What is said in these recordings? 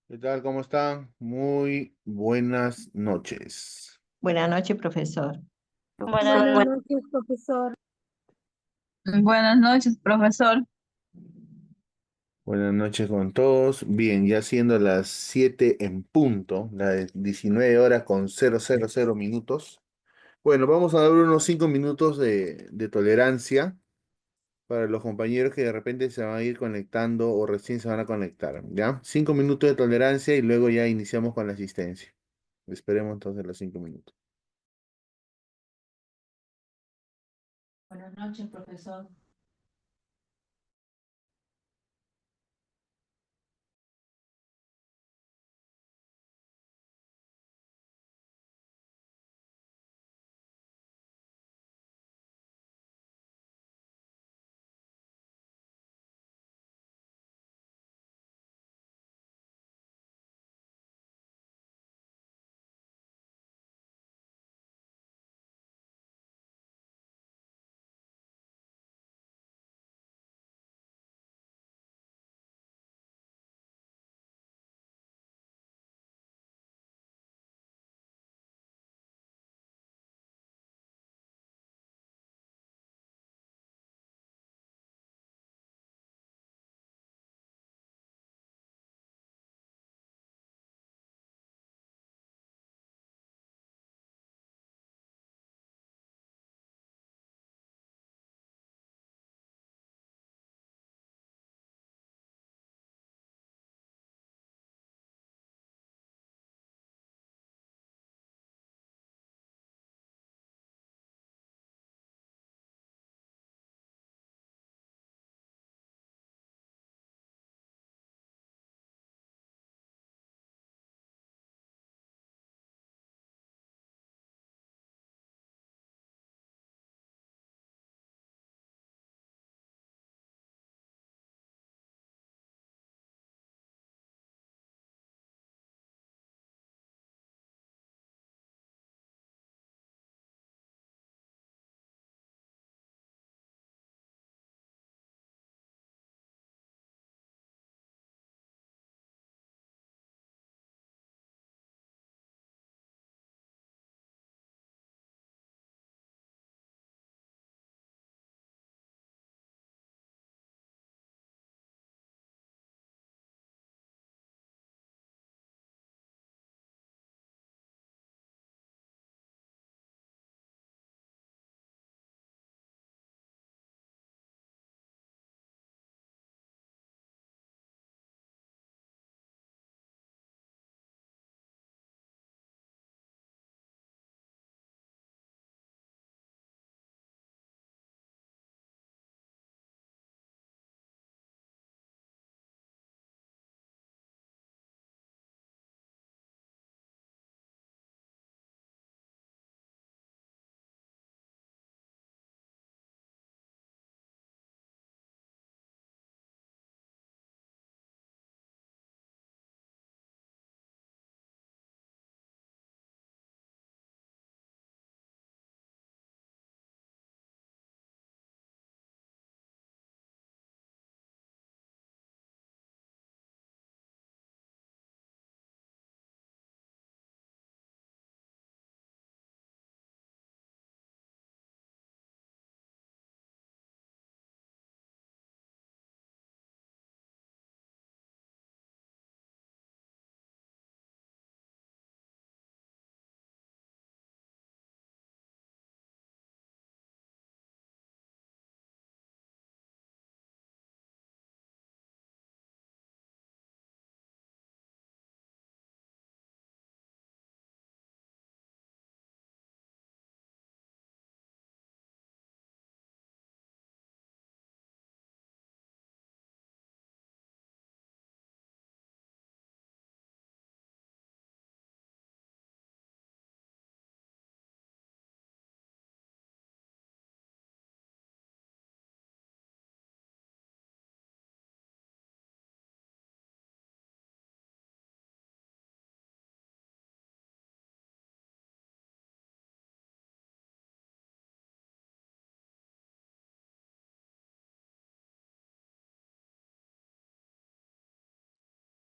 ¿Qué tal? ¿Cómo están? Muy buenas noches. Buenas noches, profesor. Buenas noches, profesor. Buenas noches, profesor. Buenas noches con todos. Bien, ya siendo las 7 en punto, las 19 horas con 000 minutos. Bueno, vamos a dar unos 5 minutos de tolerancia para los compañeros que de repente se van a ir conectando o recién se van a conectar, ¿ya? 5 minutos de tolerancia y luego ya iniciamos con la asistencia. Esperemos entonces los 5 minutos. Buenas noches, profesor.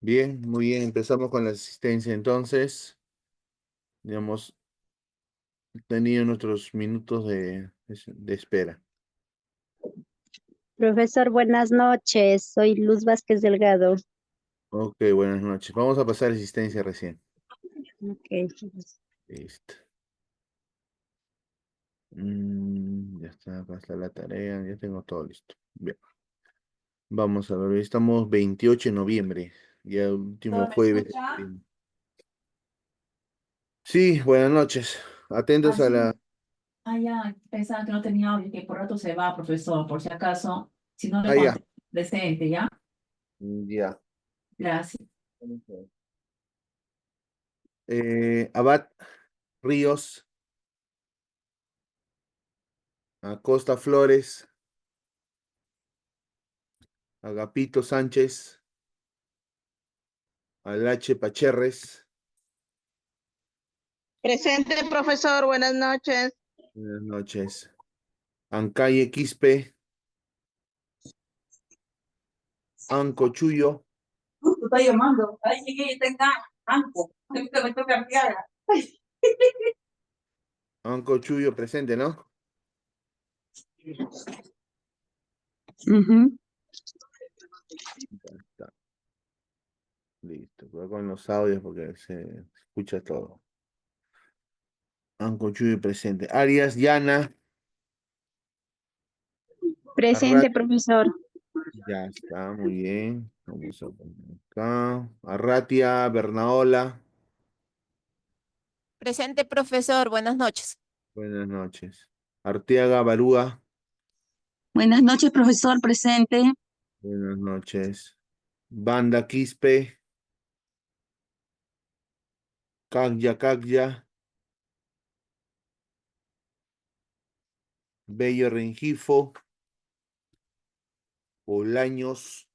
Bien, muy bien. Empezamos con la asistencia entonces. Ya hemos tenido nuestros minutos de espera. Profesor, buenas noches. Soy Luz Vázquez Delgado. Ok, buenas noches. Vamos a pasar a la asistencia recién. Ok. Listo. Ya está, acá está la tarea, ya tengo todo listo. Bien. Vamos a ver, hoy estamos 28 de noviembre, ya el último ¿Me jueves de escucha? noviembre. Sí, buenas noches. Atentos a la... Ya, pensaba que no tenía audio, que por rato se va, profesor, por si acaso, si no le Ah, ya. contesto presente, ¿ya? Ya. Gracias. Abad Ríos, Acosta Flores, Agapito Sánchez, Alache Pacherres. Presente, profesor, buenas noches. Buenas noches. Ancalle Quispe, Anco Chuyo, Justo está llamando. Ahí llegué, tenga banco. Me toca cambiar. Anco Chuyo presente, ¿no? Ujú. Ya está. Listo. Voy con los audios porque se escucha todo. Anco Chuyo presente. Arias, Yana, Presente, Arrat, profesor. ya está, muy bien. Vamos a poner acá. Arratia, Bernaola, Presente, profesor. Buenas noches. buenas noches. Arteaga, Barúa, Buenas noches, profesor, presente. buenas noches. Banda Quispe, Cagya, Bello Rengifo, Bolaños,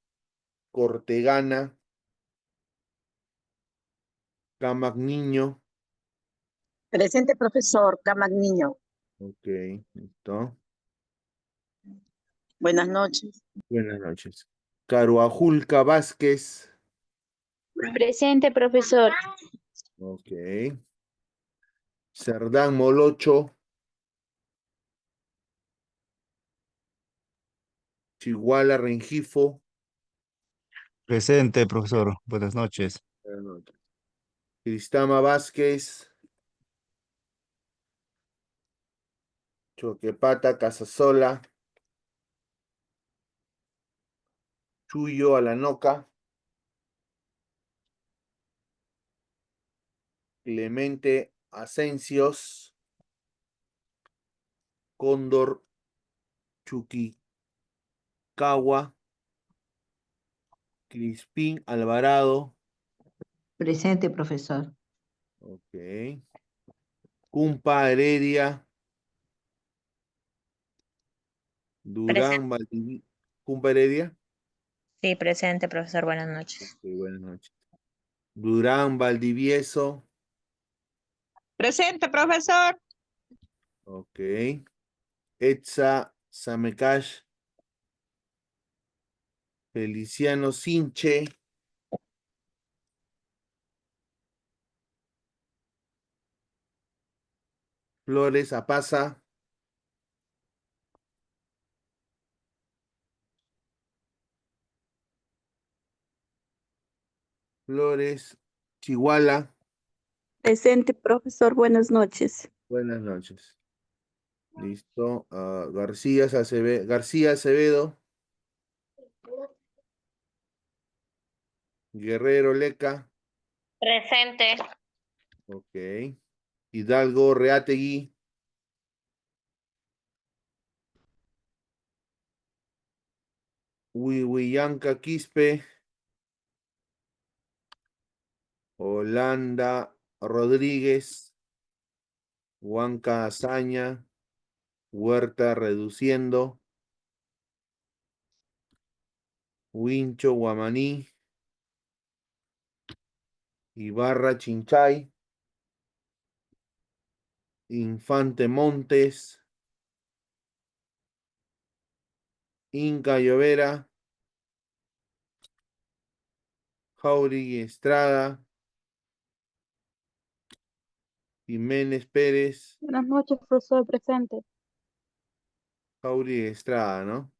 Cortegana, Camac Niño. Presente, profesor, Camagniño. Ok, listo. Buenas noches. Buenas noches. Caruajulca Vázquez. Presente, profesor. Ok. Cerdán Molocho. Chiguala Rengifo. Presente, profesor. Buenas noches. Buenas noches. Cristama Vázquez. Choquepata Casasola. Chuyo Alanoca. Clemente Asencios. Cóndor Chuquicawa. Crispín Alvarado. Presente, profesor. Ok. Cumpa Heredia. Presente. Durán Valdivia. Cumpa Heredia. Sí, presente, profesor. Buenas noches. Ok, buenas noches. Durán Valdivieso. Presente, profesor. Ok. Etza Samekash. Feliciano Sinche. Flores Apaza. Flores Chihuala. Presente, profesor. Buenas noches. Buenas noches. Listo. García Acevedo. Guerrero Leca. Presente. Ok. Hidalgo Reategui. Huihuillanca Quispe. Holanda Rodríguez. Huanca Azaña. Huerta Reduciendo. Huincho Guamaní. Ibarra Chinchay. Infante Montes. Inca Llovera. Jauregui Estrada, Jiménez Pérez, Buenas noches, profesor presente. Jauregui Estrada, ¿no?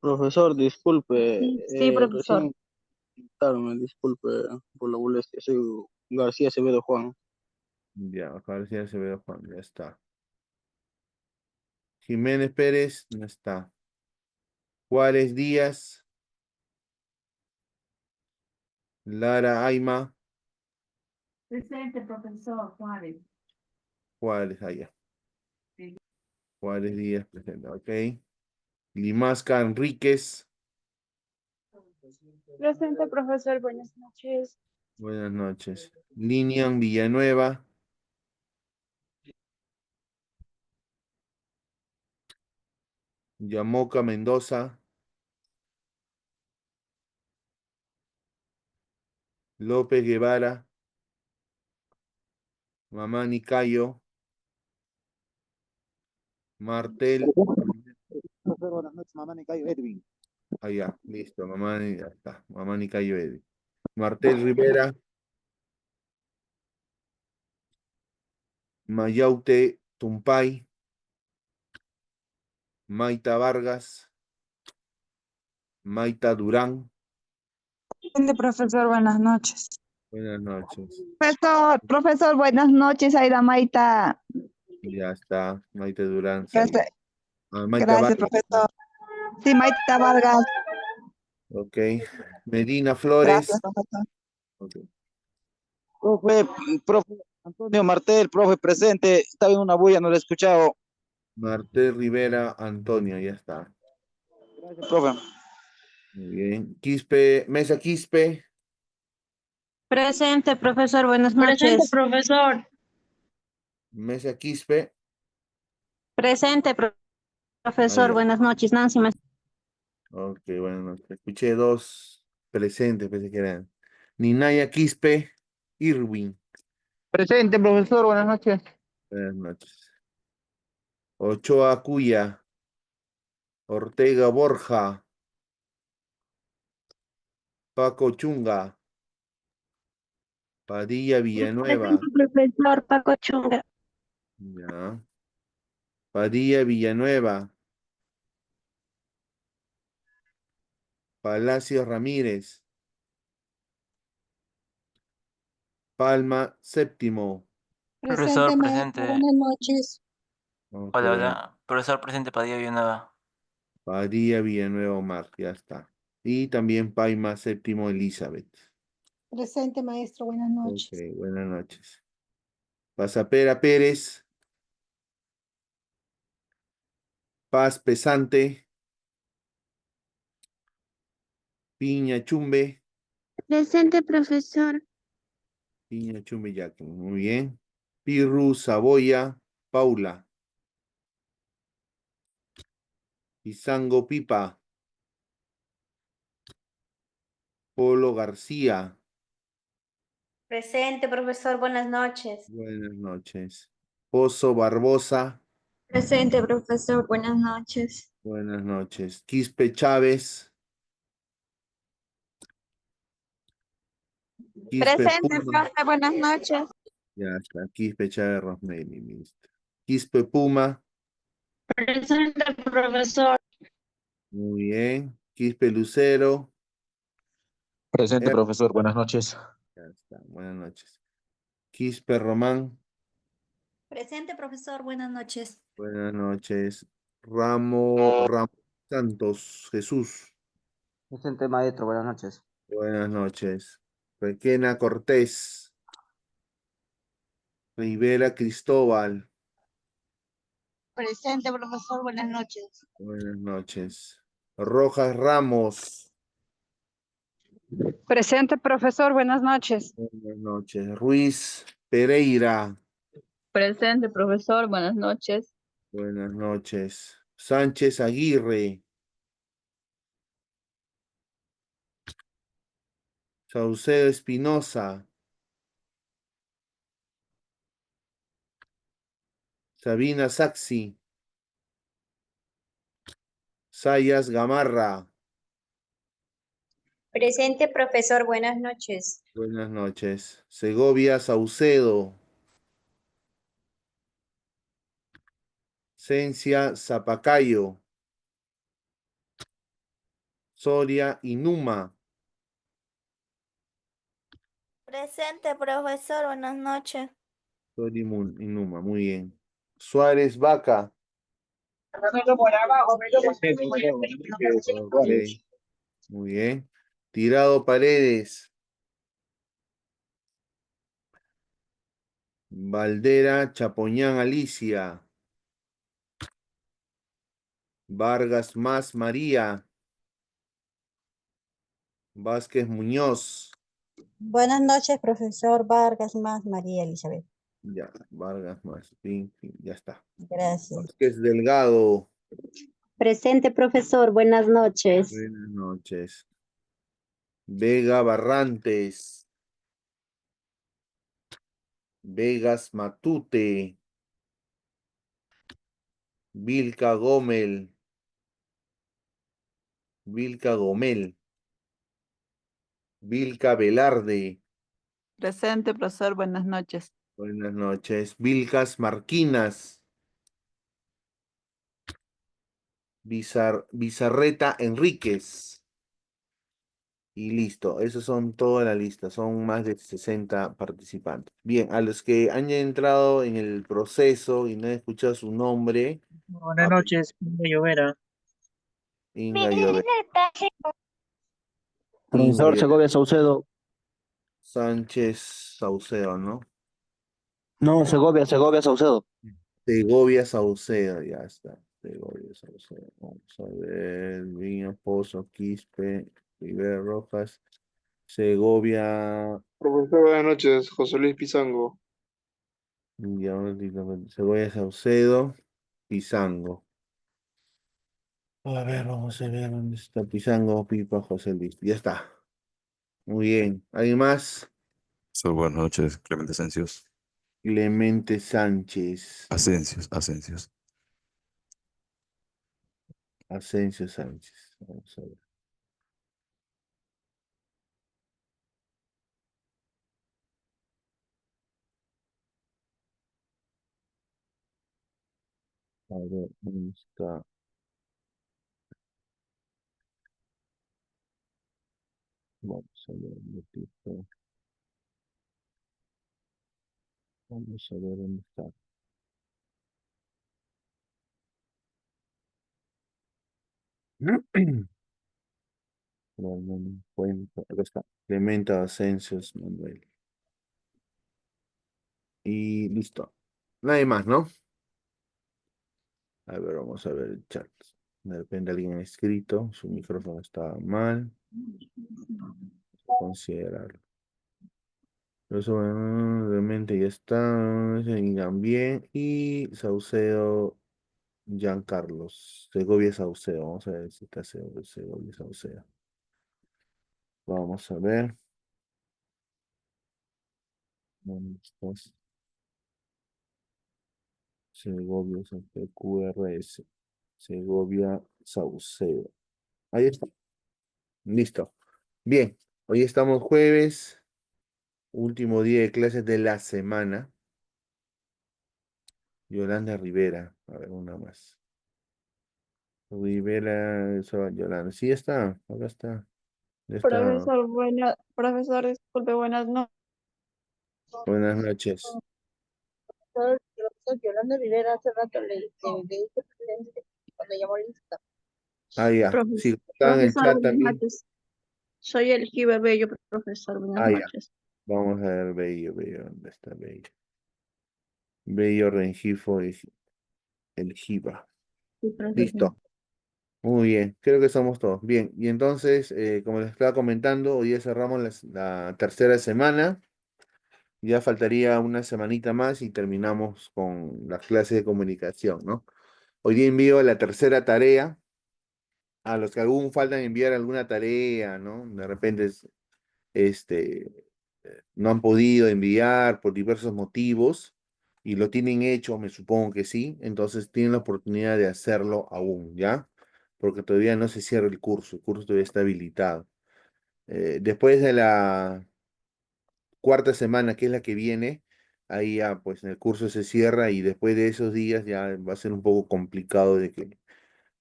Profesor, disculpe, Sí, profesor. recién me disculpe por la molestia. Soy García Acevedo Juan. Ya, García Acevedo Juan, ya está. Jiménez Pérez, no está. Juárez Díaz, Lara Aima, Presente, profesor Juárez. Juárez, allá. Sí. Juárez Díaz, presente, ok. Limasca Enríquez, Presente, profesor. Buenas noches. buenas noches. Linian Villanueva, Yamoca Mendoza, López Guevara, Mamá Nicayo, Martel, Profesor, buenas noches, mamá Nicayo Edwin. allá, listo, ya está, Mamá Nicayo Eddy. Martel Rivera, Mayaute Tumpay, Maita Vargas, Maita Durán, Presente, profesor. Buenas noches. buenas noches. Profesor, buenas noches, Aida Maita. Ya está, Maite Durán salió. Gracias, Maita gracias, Vargas, profesor. Sí, Maita Vargas. ok. Medina Gracias, Flores, profesor. ok. Profe Antonio Martel, profe presente. Estaba en una bulla, no lo he escuchado. Martel Rivera Antonio, ya está. Gracias, profe. Muy bien. Quispe, Mesa Quispe, Presente, profesor. Buenas Presente, noches. profesor. Mesa Quispe, Presente, profesor. allá. Buenas noches, Nancy. Ok, bueno, escuché dos presentes, pensé que eran. Ninaya Quispe, Irwin, Presente, profesor, buenas noches. buenas noches. Ochoa Cuya, Ortega Borja, Paco Chunga, Padilla Villanueva, Presente, profesor Paco Chunga. ya. Padilla Villanueva, Palacio Ramírez, Palma Séptimo. Profesor presente. Buenas noches. Ok, Hola, bueno, hola. Profesor presente Padilla Villanueva. Padilla Villanueva Omar, ya está. Y también Paima Séptimo Elizabeth. Presente, maestro. Buenas Ok, noches. buenas noches. Pasapera Pérez, Paz Pesante, Piña Chumbe, Presente, profesor. Piña Chumbe Jacqueline, muy bien. Pirru Saboya, Paula. Izango Pipa, Polo García, Presente, profesor. Buenas noches. buenas noches. Pozo Barbosa, Presente, profesor. Buenas noches. buenas noches. Quispe Chávez, Quispe Presente, Puma, profe. Buenas noches. ya está. Quispe Chávez Rosmeli, listo. Quispe Puma, Presente, profesor. muy bien. Quispe Lucero, Presente, Er- profesor, buenas noches. ya está. Buenas noches. Quispe Román, Presente, profesor. Buenas noches. buenas noches. Ramos Santos, Jesús, Presente, maestro, buenas noches. buenas noches. Requena Cortés, Rivera Cristóbal, Presente, profesor. Buenas noches. buenas noches. Rojas Ramos, Presente, profesor. Buenas noches. buenas noches. Ruiz Pereira, Presente, profesor. Buenas noches. buenas noches. Sánchez Aguirre, Saucedo Espinosa, Sabina Saxi, Sayas Gamarra, Presente, profesor. Buenas noches. Buenas noches. Segovia Saucedo. Cencia Zapacayo. Soria Inuma. Presente, profesor. Buenas noches. Soria Inuma, muy bien. Suárez Vaca. Ok, muy bien. Tirado Paredes. Valdera Chapoñán Alicia. Vargas Más María. Vázquez Muñoz. Buenas noches, profesor Vargas más María Elizabeth. Ya, Vargas Más. Fin, fin, ya está. Gracias. Vázquez Delgado. Presente, profesor. Buenas noches. Buenas noches. Vega Barrantes. Vegas Matute. Vilca Gómez. Vilca Gomel. Vilca Velarde. Presente, profesor. Buenas noches. Buenas noches. Vilcas Marquinas. Bizarreta Enríquez. Y listo, esos son toda la lista, son más de 60 participantes. Bien, a los que han entrado en el proceso y no han escuchado su nombre, Buenas noches, Llovera. Inga Llover, Inga Profesor Llover, Segovia Saucedo. Sánchez Saucedo, ¿no? No, Segovia Saucedo. Segovia Saucedo, ya está. Segovia Saucedo. Vamos a ver, Viña, Pozo, Quispe, Rivera Rojas, Segovia, Profesor, buenas noches. José Luis Pizango. ya, un ratito, Segovia Saucedo, Pizango. A ver, vamos a ver dónde está Pizango, Pipa, José Luis. Ya está. Muy bien. ¿Alguien más? Buenas noches, Clemente Asencios. Clemente Sánchez. Asencios. Asensio Sánchez. Vamos a ver. A ver, ¿dónde está? Vamos a ver un ratito. Vamos a ver dónde está. No, no me encuentro. Acá está. Clemente Asensios Manuel. Y listo. Nadie más, ¿no? A ver, vamos a ver el chat. De repente alguien ha escrito. Su micrófono está mal. Considerarlo. Eso realmente ya está. Y también. Y Saucedo Giancarlos. Segovia Saucedo. Vamos a ver si está Segovia Saucedo. Vamos a ver. ¿Dónde estás? Segovia QRS. Segovia Saucedo. Ahí está. Listo. Bien. Hoy estamos jueves. Último día de clases de la semana. Yolanda Rivera. A ver, una más. Rivera, Yolanda. Sí, está. Acá está. Ya está. Profesor, disculpe, buenas noches. Buenas noches. Yolanda Rivera hace rato le hice presente cuando llamó lista. Ah, ya. Sí, está en el Profesor, chat buenas también. noches. Soy el Giver Bello, profesor. Buenas Ah, ya. noches. Vamos a ver Bello. ¿Dónde está Bello? Bello Rengifo y el Jiva. Sí, profesor. Listo. Muy bien. Creo que somos todos. Bien. Y entonces, como les estaba comentando, hoy ya cerramos la tercera semana. Ya faltaría una semanita más y terminamos con las clases de comunicación, ¿no? Hoy día envío la tercera tarea. A los que aún faltan enviar alguna tarea, ¿no? De repente este, no han podido enviar por diversos motivos y lo tienen hecho, me supongo que sí, entonces tienen la oportunidad de hacerlo aún, ¿ya? Porque todavía no se cierra el curso todavía está habilitado. Después de la cuarta semana, que es la que viene, ahí ya pues el curso se cierra y después de esos días ya va a ser un poco complicado de que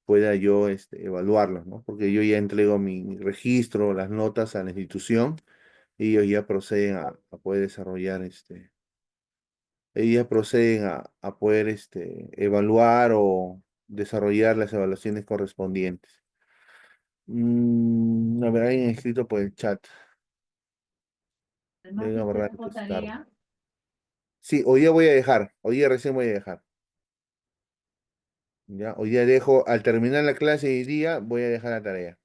pueda yo evaluarlos, ¿no? Porque yo ya entrego mi registro, las notas a la institución y ellos ya proceden a poder desarrollar ellos proceden a poder evaluar o desarrollar las evaluaciones correspondientes. A ver, alguien ha escrito por el chat. El Venga, martes te verdad que dejo es tarde. tarea. Sí, hoy día voy a dejar, hoy día recién voy a dejar. Ya, hoy día dejo, al terminar la clase de hoy día, voy a dejar la tarea.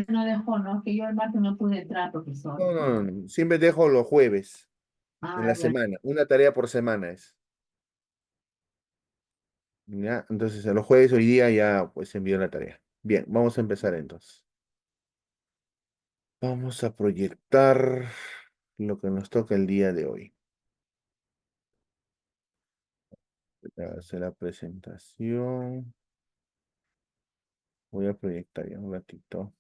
No dejó, ¿no? Que yo el martes no pude entrar, profesor. No, no, no, siempre dejo los jueves en Ah, la ya. semana, una tarea por semana es. ¿Ya? Entonces, a los jueves hoy día ya pues envío la tarea. Bien, vamos a empezar entonces. Vamos a proyectar lo que nos toca el día de hoy. Voy a hacer la presentación. Voy a proyectar ya un ratito.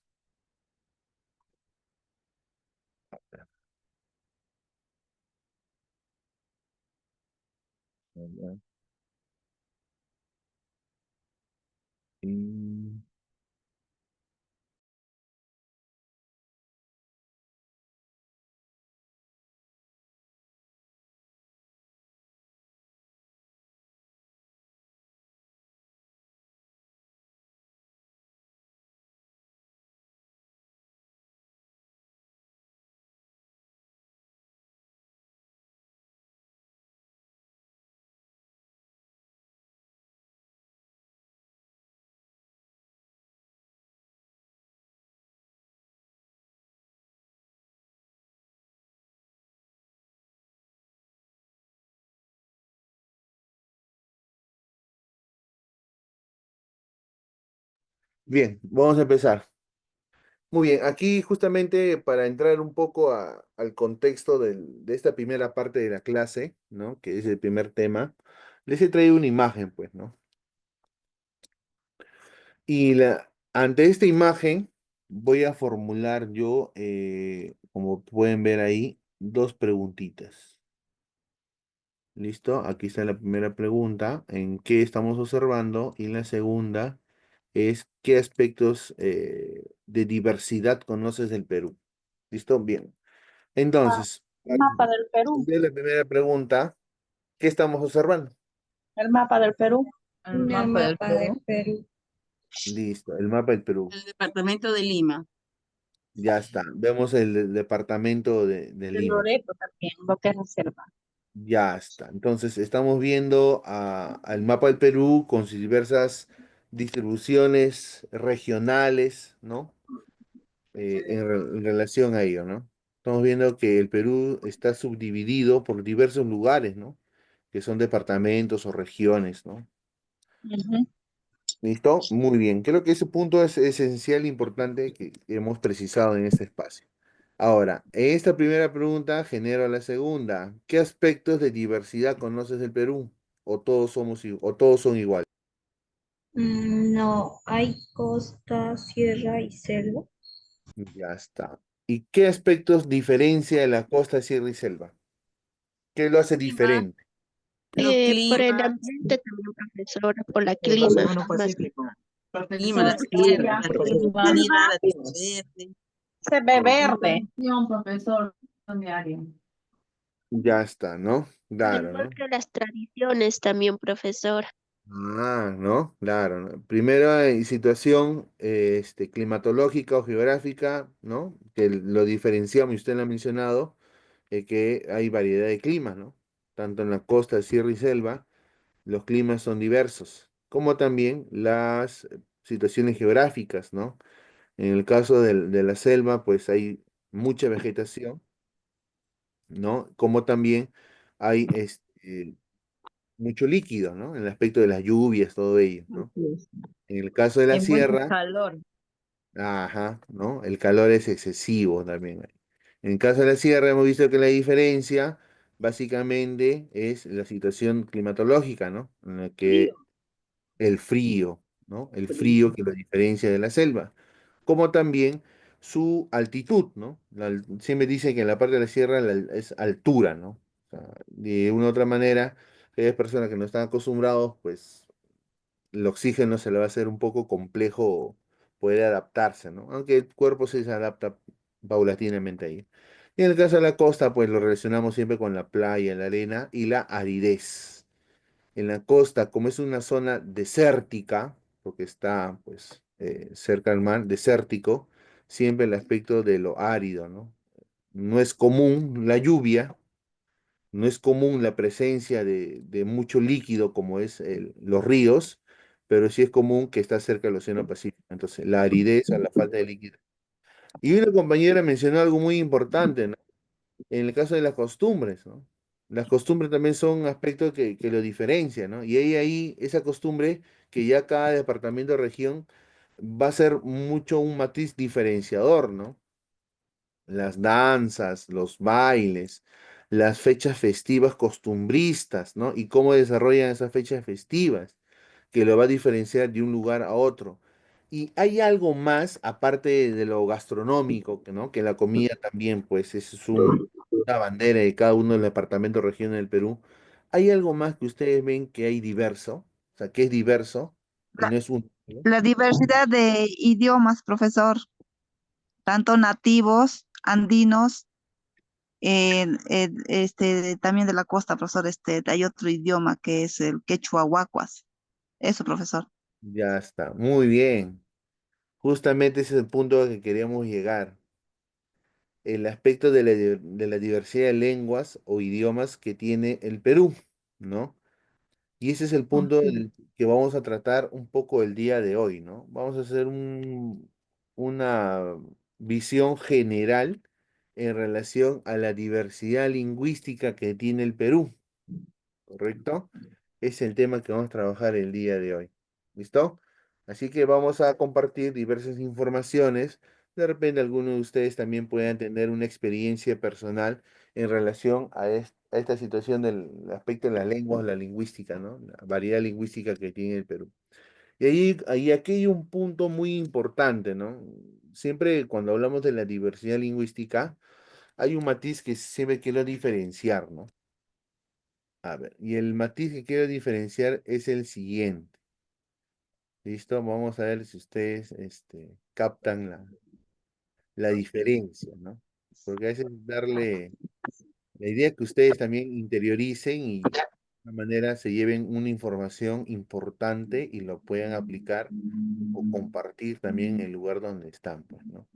Ya. Y- Bien, vamos a empezar. Muy bien, aquí justamente para entrar un poco al contexto de esta primera parte de la clase, ¿no? Que es el primer tema, les he traído una imagen, pues, ¿no? Y ante esta imagen voy a formular yo, como pueden ver ahí, dos preguntitas. ¿Listo? Aquí está la primera pregunta, ¿en qué estamos observando? Y la segunda es, ¿qué aspectos de diversidad conoces del Perú? ¿Listo? Bien. Entonces, para Mapa del Perú. responder la primera pregunta, ¿qué estamos observando? El mapa del Perú. El mapa del Perú. Perú. Listo, el mapa del Perú. El departamento de Lima. Ya está. Vemos el departamento de El Lima. Loreto también, lo que es reserva. Ya está. Entonces, estamos viendo al mapa del Perú con sus diversas distribuciones regionales, ¿no? En relación a ello, ¿no? Estamos viendo que el Perú está subdividido por diversos lugares, ¿no? Que son departamentos o regiones, ¿no? Ujú. ¿Listo? Muy bien. Creo que ese punto es esencial e importante que hemos precisado en este espacio. Ahora, en esta primera pregunta genero la segunda. ¿Qué aspectos de diversidad conoces del Perú? ¿O todos o todos son iguales? No, hay costa, sierra y selva. Ya está. ¿Y qué aspectos diferencia de la costa, sierra y selva? ¿Qué lo hace Clima, diferente? los Por el climas, ambiente también, profesora, por la El clima, Océano más Pacífico. clima, la Profesor, sierra, ya, la Profesor. capitalidad, la tierra verde. Se ve verde. intervención, profesor, de área. Ya está, ¿no? Claro, igual ¿no? que las tradiciones también, profesora. ¿No? Claro, ¿no? Primero hay situación climatológica o geográfica, ¿no? Que lo diferenciamos, y usted lo ha mencionado, que hay variedad de climas, ¿no? Tanto en la costa, sierra y selva, los climas son diversos, como también las situaciones geográficas, ¿no? En el caso de la selva, pues hay mucha vegetación, ¿no? Como también hay mucho líquido, ¿no? En el aspecto de las lluvias, todo ello, ¿no? Así es. En el caso de la Hay mucho sierra, calor. ajá, ¿no? El calor es excesivo también ahí. En el caso de la sierra hemos visto que la diferencia básicamente es la situación climatológica, ¿no? En la Frío. que el frío, ¿no? El frío que lo diferencia de la selva, como también su altitud, ¿no? Siempre dicen que en la parte de la sierra es altura, ¿no? O sea, de una u otra manera, aquellas personas que no están acostumbrados, pues el oxígeno se le va a hacer un poco complejo poder adaptarse, ¿no? Aunque el cuerpo sí se adapta paulatinamente ahí. Y en el caso de la costa, pues lo relacionamos siempre con la playa, la arena y la aridez. En la costa, como es una zona desértica, porque está pues cerca al mar, desértico, siempre el aspecto de lo árido, ¿no? No es común la lluvia, no es común la presencia de mucho líquido como es los ríos, pero sí es común que está cerca del Océano Pacífico. Entonces, la aridez a la falta de líquido. Y una compañera mencionó algo muy importante, ¿no? En el caso de las costumbres, ¿no? Las costumbres también son aspectos que lo diferencian, ¿no? Y ahí esa costumbre que ya cada departamento o región va a ser mucho un matiz diferenciador, ¿no? Las danzas, los bailes, las fechas festivas costumbristas, ¿no? Y cómo desarrollan esas fechas festivas, que lo va a diferenciar de un lugar a otro. Y hay algo más, aparte de lo gastronómico, ¿no? Que la comida también, pues, es una bandera de cada uno de los departamentos o regiones del Perú. ¿Hay algo más que ustedes ven que hay diverso? O sea, que es diverso y La, no es un... ¿no? la diversidad de idiomas, profesor, tanto nativos, andinos, también de la costa, profesor, hay otro idioma que es el quechua huacuas. Eso, profesor. Ya está, muy bien. Justamente ese es el punto al que queríamos llegar. El aspecto de la diversidad de lenguas o idiomas que tiene el Perú, ¿no? Y ese es el punto que vamos a tratar un poco el día de hoy, ¿no? Vamos a hacer una visión general en relación a la diversidad lingüística que tiene el Perú, ¿correcto? Es el tema que vamos a trabajar el día de hoy. ¿Listo? Así que vamos a compartir diversas informaciones. De repente algunos de ustedes también puedan tener una experiencia personal en relación a esta situación del aspecto de las lenguas, la lingüística, ¿no? La variedad lingüística que tiene el Perú. Y aquí hay un punto muy importante, ¿no? Siempre cuando hablamos de la diversidad lingüística, hay un matiz que siempre quiero diferenciar, ¿no? A ver, y el matiz que quiero diferenciar es el siguiente. ¿Listo? Vamos a ver si ustedes captan la diferencia, ¿no? Porque a veces darle la idea que ustedes también interioricen y de alguna manera se lleven una información importante y lo puedan aplicar o compartir también en el lugar donde están, pues, ¿no?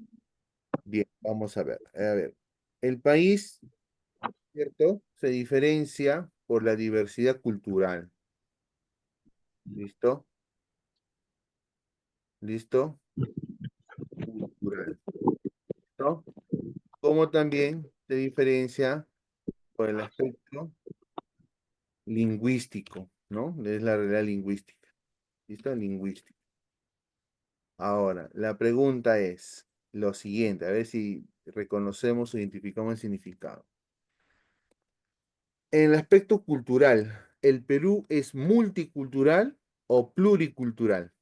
Bien, vamos a ver. A ver, el país, ¿cierto? Se diferencia por la diversidad cultural. ¿Listo? ¿Listo? Cultural. ¿No? Como también se diferencia por el aspecto lingüístico, ¿no? Es la realidad lingüística. ¿Listo? Lingüística. Ahora, la pregunta es lo siguiente, a ver si reconocemos o identificamos el significado. En el aspecto cultural, ¿el Perú es multicultural o pluricultural?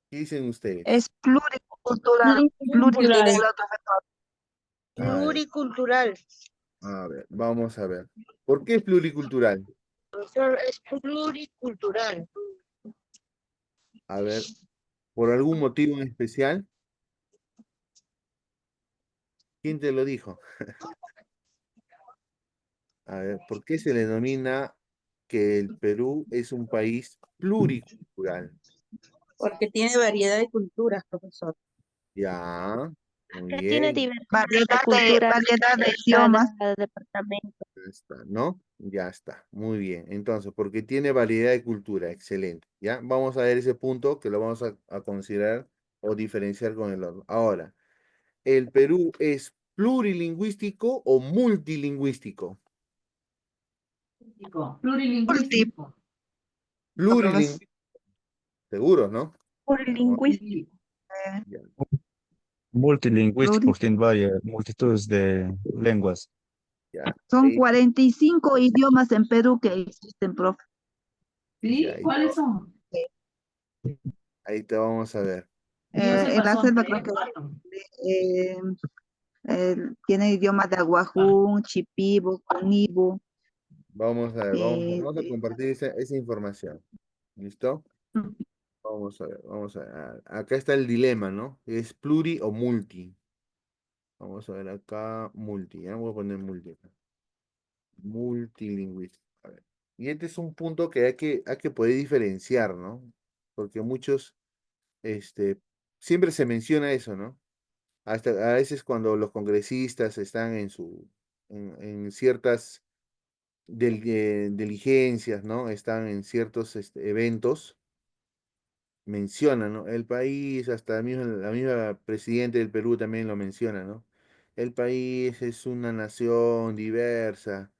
¿Qué dicen ustedes? Es pluricultural, Pluricultural. profesor. Pluricultural. A ver, vamos a ver. ¿Por qué es pluricultural? Profesor, es pluricultural. A ver, ¿por algún motivo en especial? ¿Quién te lo dijo? A ver, ¿por qué se le denomina que el Perú es un país pluricultural? Porque tiene variedad de culturas, profesor. Ya, muy Que tiene bien, diversidad de culturas Variedad de en idiomas. cada departamento. ya está, ¿no? Ya está, muy bien. Entonces, porque tiene variedad de cultura, excelente. Ya, vamos a ver ese punto que lo vamos a considerar o diferenciar con el otro. Ahora, ¿el Perú es plurilingüístico o multilingüístico? Plurilingüístico. Plurilingüístico, seguro, ¿no? Plurilingüístico. Ya, Multilingüístico, Pluri- porque tiene varias multitudes de lenguas. ya, Son ahí, 45 idiomas en Perú que existen, profe. ya, ¿Sí? ¿Cuáles son? ahí te vamos a ver. Yo soy En la selva Mazonte, creo que claro. eh, tiene idiomas de Aguajún, Chipibo, Conibo. Vamos a ver, eh, vamos a eh, compartir esa información. ¿Listo? Vamos a ver, vamos a ver. Acá está el dilema, ¿no? ¿Es pluri o multi? Vamos a ver acá, multi. Ya voy a poner multi acá. Multilingüístico. A ver. Y este es un punto que hay que poder diferenciar, ¿no? Porque muchos, este, siempre se menciona eso, ¿no? Hasta a veces cuando los congresistas están en ciertas diligencias, ¿no? Están en ciertos eventos, mencionan, ¿no? El país, hasta la misma presidente del Perú también lo menciona, ¿no? El país es una nación diversa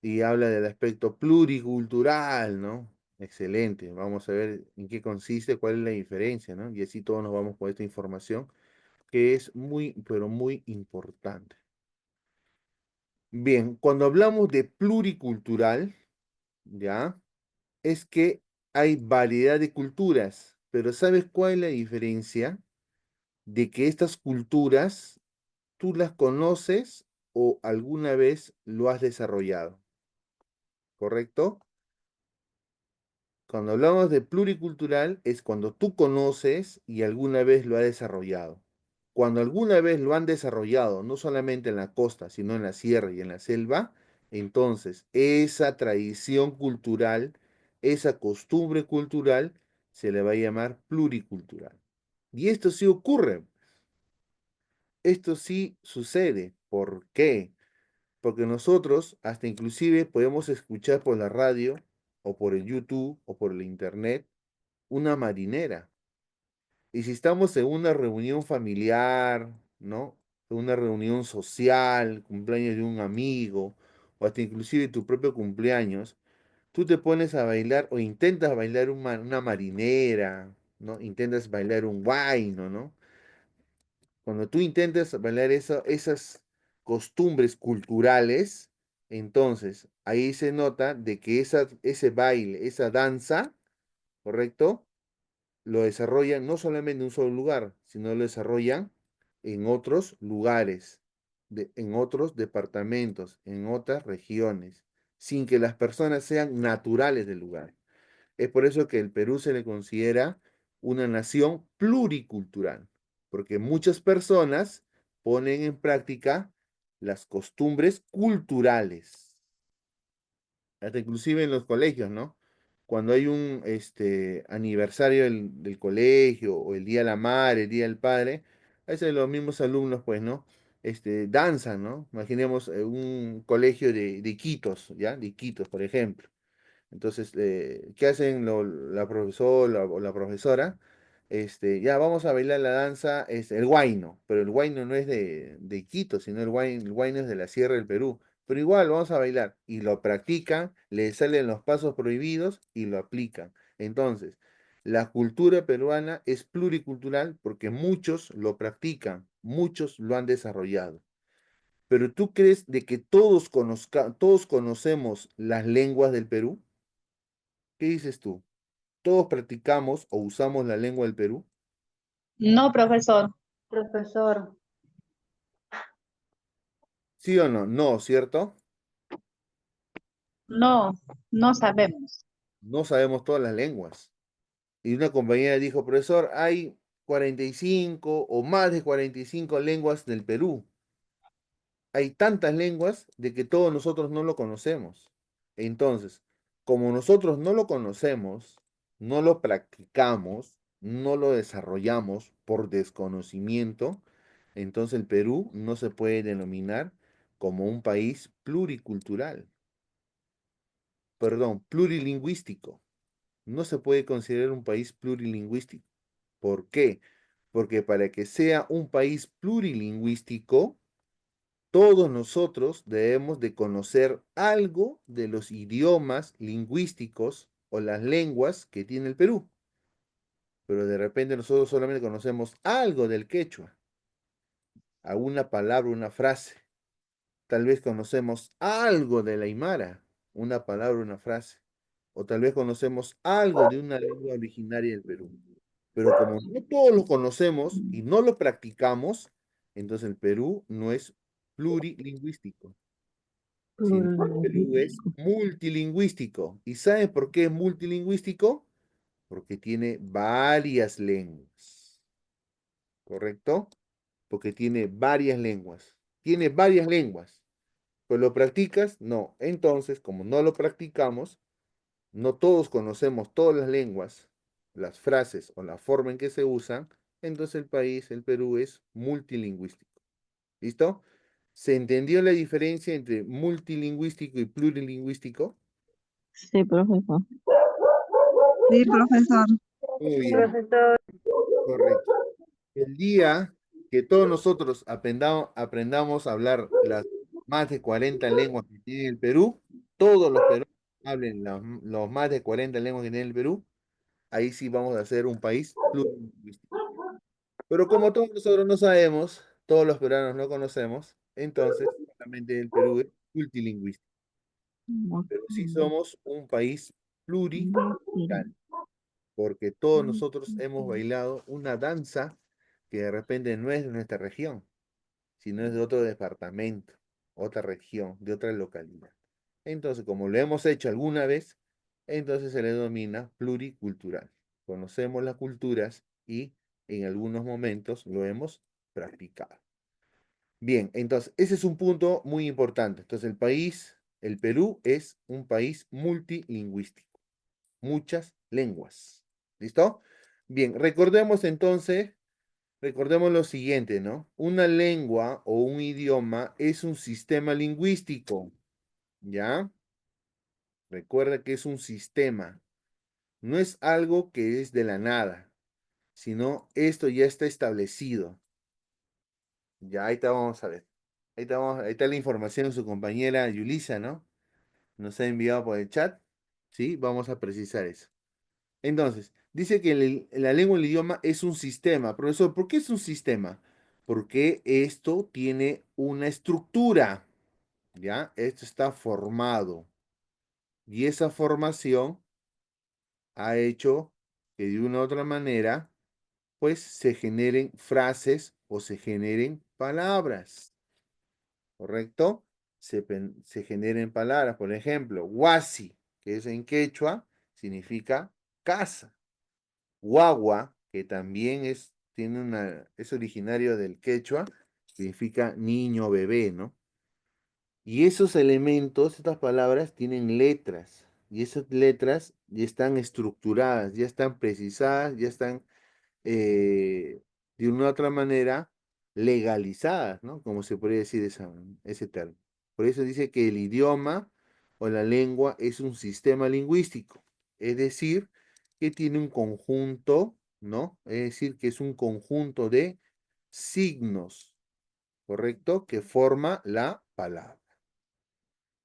y habla del aspecto pluricultural, ¿no? Excelente. Vamos a ver en qué consiste, cuál es la diferencia, ¿no? Y así todos nos vamos con esta información que es muy, pero muy importante. Bien, cuando hablamos de pluricultural, ¿ya? Es que hay variedad de culturas, pero ¿sabes cuál es la diferencia? De que estas culturas tú las conoces o alguna vez lo has desarrollado, ¿correcto? Cuando hablamos de pluricultural es cuando tú conoces y alguna vez lo has desarrollado. Cuando alguna vez lo han desarrollado, no solamente en la costa, sino en la sierra y en la selva, entonces esa tradición cultural, esa costumbre cultural, se le va a llamar pluricultural. Y esto sí ocurre, esto sí sucede. ¿Por qué? Porque nosotros hasta inclusive podemos escuchar por la radio o por el YouTube o por el internet una marinera. Y si estamos en una reunión familiar, ¿no? En una reunión social, cumpleaños de un amigo, o hasta inclusive tu propio cumpleaños, tú te pones a bailar o intentas bailar una marinera, ¿no? Intentas bailar un guayno, ¿no? Cuando tú intentas bailar esas costumbres culturales, entonces ahí se nota de que ese baile, esa danza, ¿correcto? Lo desarrollan no solamente en un solo lugar, sino lo desarrollan en otros lugares, en otros departamentos, en otras regiones, sin que las personas sean naturales del lugar. Es por eso que el Perú se le considera una nación pluricultural, porque muchas personas ponen en práctica las costumbres culturales hasta inclusive en los colegios, ¿no? Cuando hay un aniversario del colegio, o el Día de la Madre, el Día del Padre, a veces los mismos alumnos, pues, ¿no? Danzan, ¿no? Imaginemos un colegio de Iquitos, ¿ya? De Iquitos, por ejemplo. Entonces, ¿qué hacen la profesora o la profesora? Ya vamos a bailar la danza, es el huayno, pero el huayno no es de Quito, sino el huayno es de la Sierra del Perú. Pero igual vamos a bailar y lo practican, le salen los pasos prohibidos y lo aplican. Entonces, la cultura peruana es pluricultural porque muchos lo practican, muchos lo han desarrollado. Pero ¿tú crees de que todos conocemos las lenguas del Perú? ¿Qué dices tú? ¿Todos practicamos o usamos la lengua del Perú? No, profesor. Profesor, ¿Sí o no? No, ¿cierto? No, no sabemos. No sabemos todas las lenguas. Y una compañera dijo, profesor, hay 45 o más de 45 lenguas del Perú. Hay tantas lenguas de que todos nosotros no lo conocemos. Entonces, como nosotros no lo conocemos, no lo practicamos, no lo desarrollamos por desconocimiento, entonces el Perú no se puede denominar como un país pluricultural, perdón, plurilingüístico. No se puede considerar un país plurilingüístico. ¿Por qué? Porque para que sea un país plurilingüístico, todos nosotros debemos de conocer algo de los idiomas lingüísticos o las lenguas que tiene el Perú. Pero de repente nosotros solamente conocemos algo del quechua, alguna palabra, una frase. Tal vez conocemos algo de la aymara, una palabra, una frase. O tal vez conocemos algo de una lengua originaria del Perú. Pero como no todos lo conocemos y no lo practicamos, entonces el Perú no es plurilingüístico, sino el Perú es multilingüístico. ¿Y saben por qué es multilingüístico? Porque tiene varias lenguas, ¿correcto? Porque tiene varias lenguas. Tiene varias lenguas. Pues lo practicas, no. Entonces, como no lo practicamos, no todos conocemos todas las lenguas, las frases o la forma en que se usan, entonces el país, el Perú, es multilingüístico. ¿Listo? ¿Se entendió la diferencia entre multilingüístico y plurilingüístico? Sí, profesor. Sí, profesor. Muy bien, Profesor, correcto. El día que todos nosotros aprendamos a hablar las más de 40 lenguas que tiene el Perú, todos los peruanos hablen los más de 40 lenguas que tiene el Perú, ahí sí vamos a ser un país plurilingüístico. Pero como todos nosotros no sabemos, todos los peruanos no conocemos, entonces solamente el Perú es multilingüístico. Pero sí somos un país pluricultural, porque todos nosotros hemos bailado una danza que de repente no es de nuestra región, sino es de otro departamento, otra región, de otra localidad. Entonces, como lo hemos hecho alguna vez, entonces se le denomina pluricultural. Conocemos las culturas y en algunos momentos lo hemos practicado. Bien, entonces ese es un punto muy importante. Entonces el país, el Perú es un país multilingüístico, muchas lenguas. ¿Listo? Bien, recordemos lo siguiente, ¿no? Una lengua o un idioma es un sistema lingüístico, ¿ya? Recuerda que es un sistema, no es algo que es de la nada, sino esto ya está establecido. Ya, ahí está, vamos a ver. Ahí está la información de su compañera Yulisa, ¿no? Nos ha enviado por el chat. ¿Sí? Vamos a precisar eso. Entonces, dice que la lengua, el idioma es un sistema. Profesor, ¿por qué es un sistema? Porque esto tiene una estructura, ¿ya? Esto está formado. Y esa formación ha hecho que de una u otra manera, pues, se generen frases o se generen palabras, ¿correcto? Se generen palabras. Por ejemplo, huasi, que es en quechua, significa casa. Guagua, que también es originario del quechua, significa niño, bebé, ¿no? Y esos elementos, estas palabras, tienen letras. Y esas letras ya están estructuradas, ya están precisadas, ya están de una u otra manera legalizadas, ¿no? Como se podría decir ese término. Por eso dice que el idioma o la lengua es un sistema lingüístico, es decir, que tiene un conjunto, ¿no? Es decir, que es un conjunto de signos, ¿correcto? Que forma la palabra.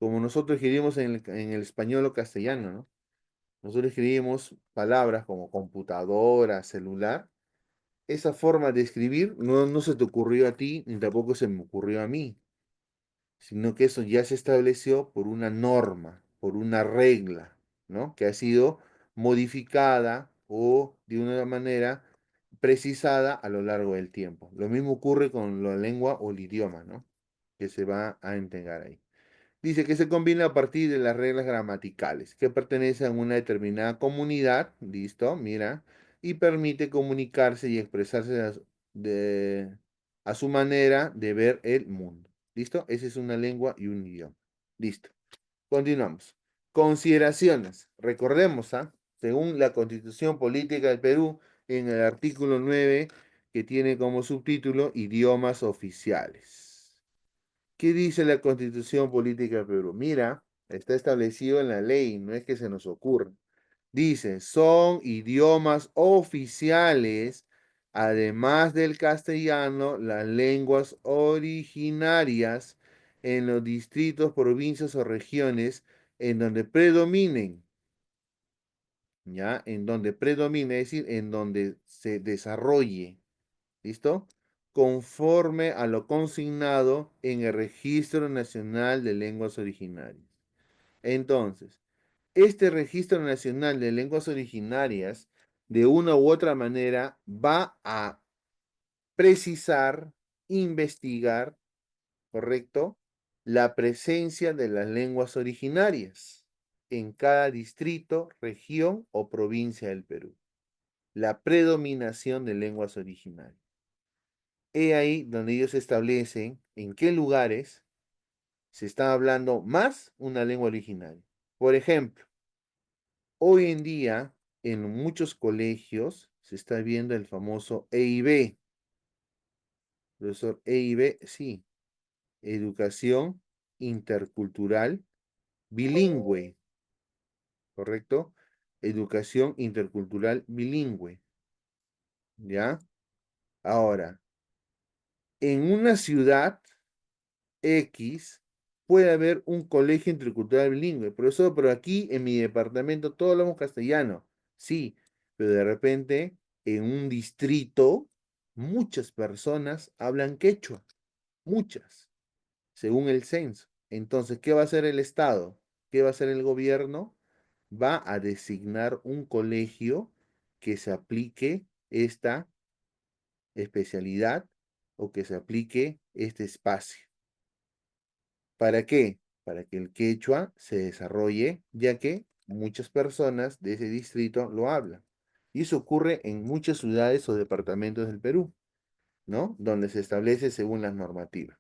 Como nosotros escribimos en el español o castellano, ¿no? Nosotros escribimos palabras como computadora, celular. Esa forma de escribir no se te ocurrió a ti, ni tampoco se me ocurrió a mí, sino que eso ya se estableció por una norma, por una regla, ¿no? Que ha sido modificada o de una manera precisada a lo largo del tiempo. Lo mismo ocurre con la lengua o el idioma, ¿no? Que se va a entregar ahí. Dice que se combina a partir de las reglas gramaticales, que pertenecen a una determinada comunidad, listo, mira, y permite comunicarse y expresarse a su manera de ver el mundo. ¿Listo? Esa es una lengua y un idioma. Listo. Continuamos. Consideraciones. Recordemos, ¿ah? Según la Constitución Política del Perú, en el artículo 9, que tiene como subtítulo idiomas oficiales. ¿Qué dice la Constitución Política del Perú? Mira, está establecido en la ley, no es que se nos ocurra. Dice, son idiomas oficiales, además del castellano, las lenguas originarias en los distritos, provincias o regiones en donde predominen, ¿ya? En donde predomine, es decir, en donde se desarrolle. ¿Listo? Conforme a lo consignado en el Registro Nacional de Lenguas Originarias. Entonces, este Registro Nacional de Lenguas Originarias de una u otra manera va a precisar, investigar, ¿correcto? La presencia de las lenguas originarias en cada distrito, región o provincia del Perú. La predominación de lenguas originarias. He ahí donde ellos establecen en qué lugares se está hablando más una lengua originaria. Por ejemplo, hoy en día en muchos colegios se está viendo el famoso EIB. Profesor, EIB, sí, educación intercultural bilingüe, ¿correcto? Educación intercultural bilingüe, ¿ya? Ahora, en una ciudad X puede haber un colegio intercultural bilingüe. Profesor, pero aquí en mi departamento todos hablamos castellano. Sí, pero de repente en un distrito muchas personas hablan quechua, muchas, según el censo. Entonces, ¿qué va a hacer el Estado? ¿Qué va a hacer el gobierno? Va a designar un colegio que se aplique esta especialidad o que se aplique este espacio. ¿Para qué? Para que el quechua se desarrolle, ya que muchas personas de ese distrito lo hablan. Y eso ocurre en muchas ciudades o departamentos del Perú, ¿no? Donde se establece según las normativas.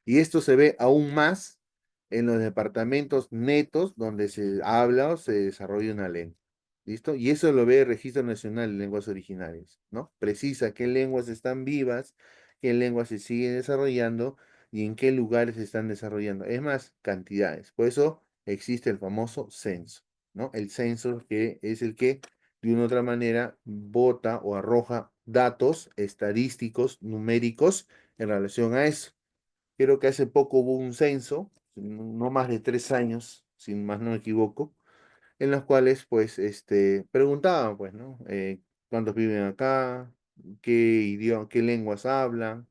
Y esto se ve aún más en los departamentos netos donde se habla o se desarrolla una lengua. ¿Listo? Y eso lo ve el Registro Nacional de Lenguas Originarias, ¿no? Precisa qué lenguas están vivas, qué lenguas se siguen desarrollando y en qué lugares se están desarrollando. Es más, cantidades. Por eso existe el famoso censo, ¿no? El censo que es el que de una u otra manera bota o arroja datos estadísticos, numéricos en relación a eso. Creo que hace poco hubo un censo, no más de 3 años, si más no me equivoco, en los cuales, pues, preguntaban, pues, ¿no? ¿Cuántos viven acá? ¿Qué idioma, qué lenguas hablan?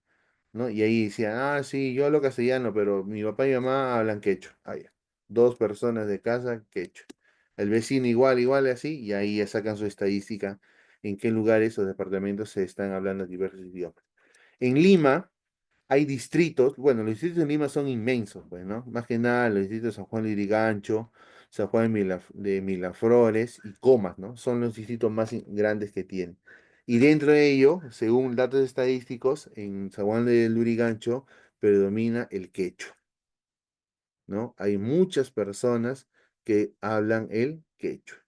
¿No? Y ahí decían, ah, sí, yo hablo castellano, pero mi papá y mi mamá hablan quechua. Ah, ya. 2 personas de casa, quechua. El vecino igual, igual, así, y ahí ya sacan su estadística en qué lugares o departamentos se están hablando diversos idiomas. En Lima, hay distritos, bueno, los distritos de Lima son inmensos, pues, ¿no? Más que nada los distritos de San Juan de Lurigancho, San Juan de Miraflores y Comas, ¿no? Son los distritos más grandes que tiene. Y dentro de ello, según datos estadísticos, en San Juan de Lurigancho predomina el quechua, ¿no? Hay muchas personas que hablan el quechua.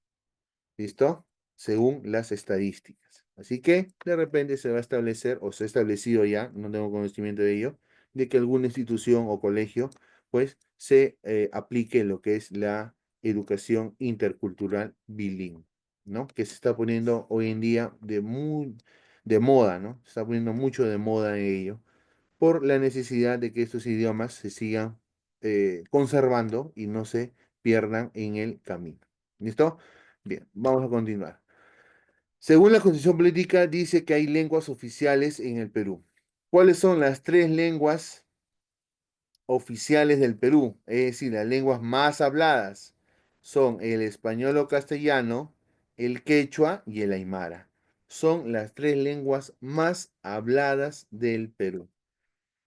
¿Listo? Según las estadísticas. Así que de repente se va a establecer, o se ha establecido ya, no tengo conocimiento de ello, de que alguna institución o colegio, pues, se aplique lo que es la educación intercultural bilingüe, ¿no? Que se está poniendo hoy en día de moda, ¿no? Se está poniendo mucho de moda en ello, por la necesidad de que estos idiomas se sigan conservando y no se pierdan en el camino. ¿Listo? Bien, vamos a continuar. Según la Constitución Política, dice que hay lenguas oficiales en el Perú. ¿Cuáles son las 3 lenguas oficiales del Perú? Es decir, las lenguas más habladas son el español o castellano, el quechua y el aymara. Son las 3 lenguas más habladas del Perú.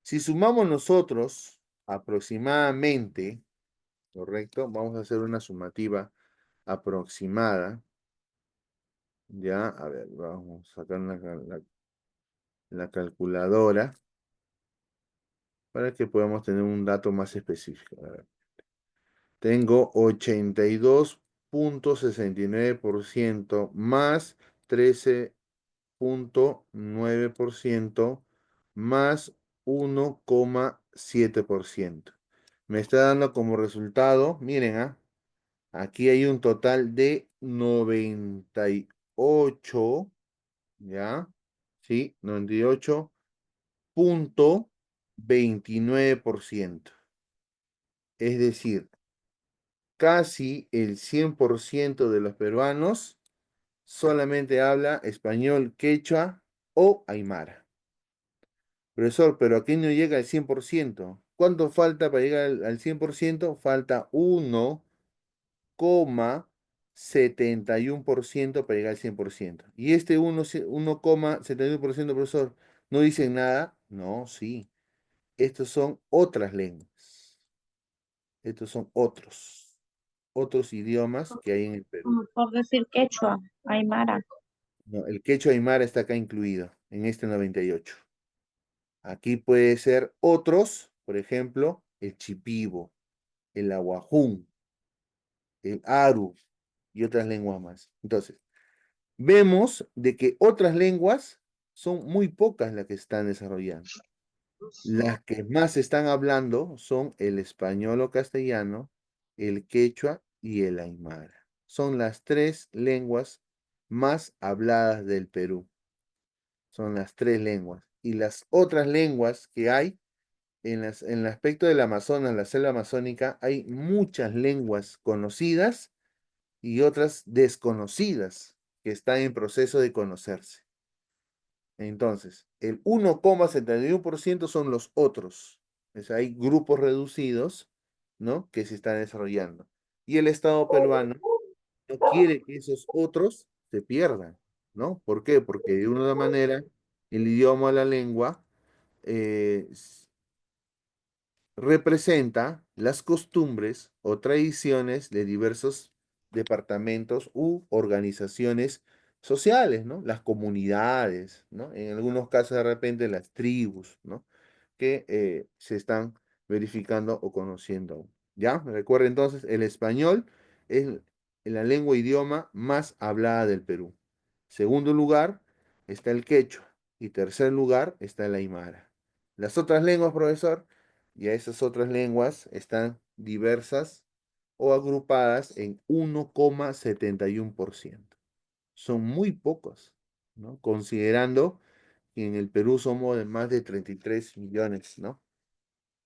Si sumamos nosotros aproximadamente, ¿correcto? Vamos a hacer una sumativa aproximada. Ya, a ver, vamos a sacar la calculadora para que podamos tener un dato más específico. A ver. Tengo 82,69% más 13,9% más 1,7%. Me está dando como resultado, miren, aquí hay un total de 98, ¿ya? Sí, 98,29%. Es decir, casi el 100% de los peruanos solamente habla español, quechua o aymara. Profesor, pero aquí no llega al 100%. ¿Cuánto falta para llegar al 100%? Falta 1,4%. 71% para llegar al 100%. Y este 1,71%, profesor, ¿no dicen nada? No, sí. Estos son otras lenguas. Estos son otros idiomas que hay en el Perú. Como por decir quechua, aymara. No, el quechua aymara está acá incluido, en este 98. Aquí puede ser otros, por ejemplo, el chipibo, el aguajún, el aru y otras lenguas más. Entonces, vemos de que otras lenguas son muy pocas las que están desarrollando. Las que más se están hablando son el español o castellano, el quechua y el aymara. Son las tres lenguas más habladas del Perú. Son las tres lenguas. Y las otras lenguas que hay en el aspecto del Amazonas, la selva amazónica, hay muchas lenguas conocidas y otras desconocidas que están en proceso de conocerse. Entonces, el 1,71% son los otros. Hay grupos reducidos, ¿no? Que se están desarrollando. Y el Estado peruano no quiere que esos otros se pierdan, ¿no? ¿Por qué? Porque de una manera el idioma, la lengua, representa las costumbres o tradiciones de diversos departamentos u organizaciones sociales, ¿no? Las comunidades, ¿no? En algunos casos de repente las tribus, ¿no? Que se están verificando o conociendo aún. ¿Ya? Recuerda entonces, el español es la lengua idioma más hablada del Perú. Segundo lugar está el quechua y tercer lugar está el aymara. Las otras lenguas, profesor, y a esas otras lenguas están diversas o agrupadas en 1,71%. Son muy pocos, ¿no? Considerando que en el Perú somos de más de 33 millones, ¿no?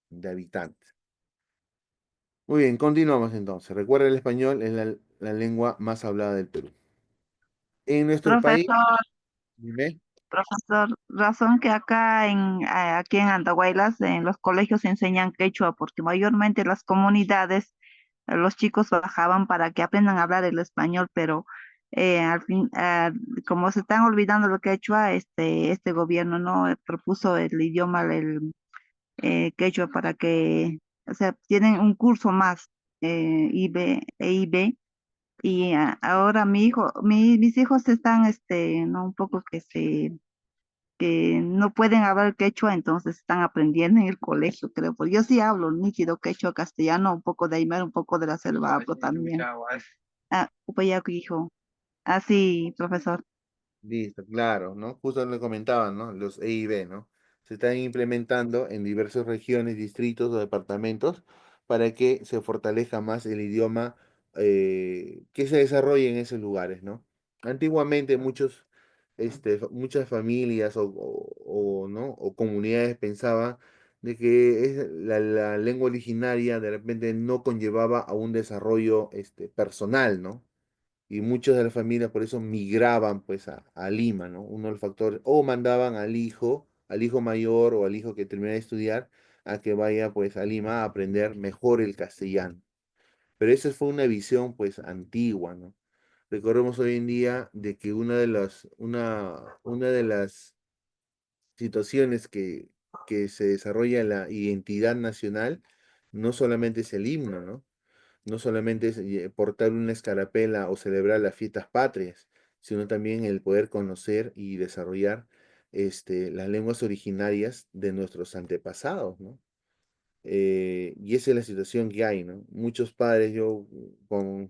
De habitantes. Muy bien, continuamos entonces. Recuerda, el español es la lengua más hablada del Perú. En nuestro país, Profesor, dime. profesor, razón que acá aquí en Andahuaylas en los colegios se enseñan quechua porque mayormente las comunidades los chicos bajaban para que aprendan a hablar el español, pero al fin, como se están olvidando lo quechua, este gobierno no propuso el idioma el quechua para que, o sea, tienen un curso más, IB, EIB, y ahora mis hijos están, no, un poco que no pueden hablar quechua, entonces están aprendiendo en el colegio, creo. Porque yo sí hablo nítido quechua, castellano, un poco de aymara, un poco de la selva hablo también. Upayacu, hijo. Ah, sí, profesor. Listo, claro, ¿no? Justo le comentaban, ¿no? Los EIB, ¿no? Se están implementando en diversas regiones, distritos o departamentos para que se fortalezca más el idioma que se desarrolle en esos lugares, ¿no? Antiguamente muchas familias ¿no? o comunidades pensaban de que la lengua originaria de repente no conllevaba a un desarrollo personal, ¿no? Y muchas de las familias por eso migraban pues a Lima, ¿no? Uno de los factores, o mandaban al hijo mayor o al hijo que termina de estudiar, a que vaya pues a Lima a aprender mejor el castellano. Pero esa fue una visión pues antigua, ¿no? Recordemos hoy en día de que una de las situaciones que se desarrolla en la identidad nacional no solamente es el himno, ¿no? No solamente es portar una escarapela o celebrar las fiestas patrias, sino también el poder conocer y desarrollar las lenguas originarias de nuestros antepasados, ¿no? Y esa es la situación que hay, ¿no? Muchos padres, yo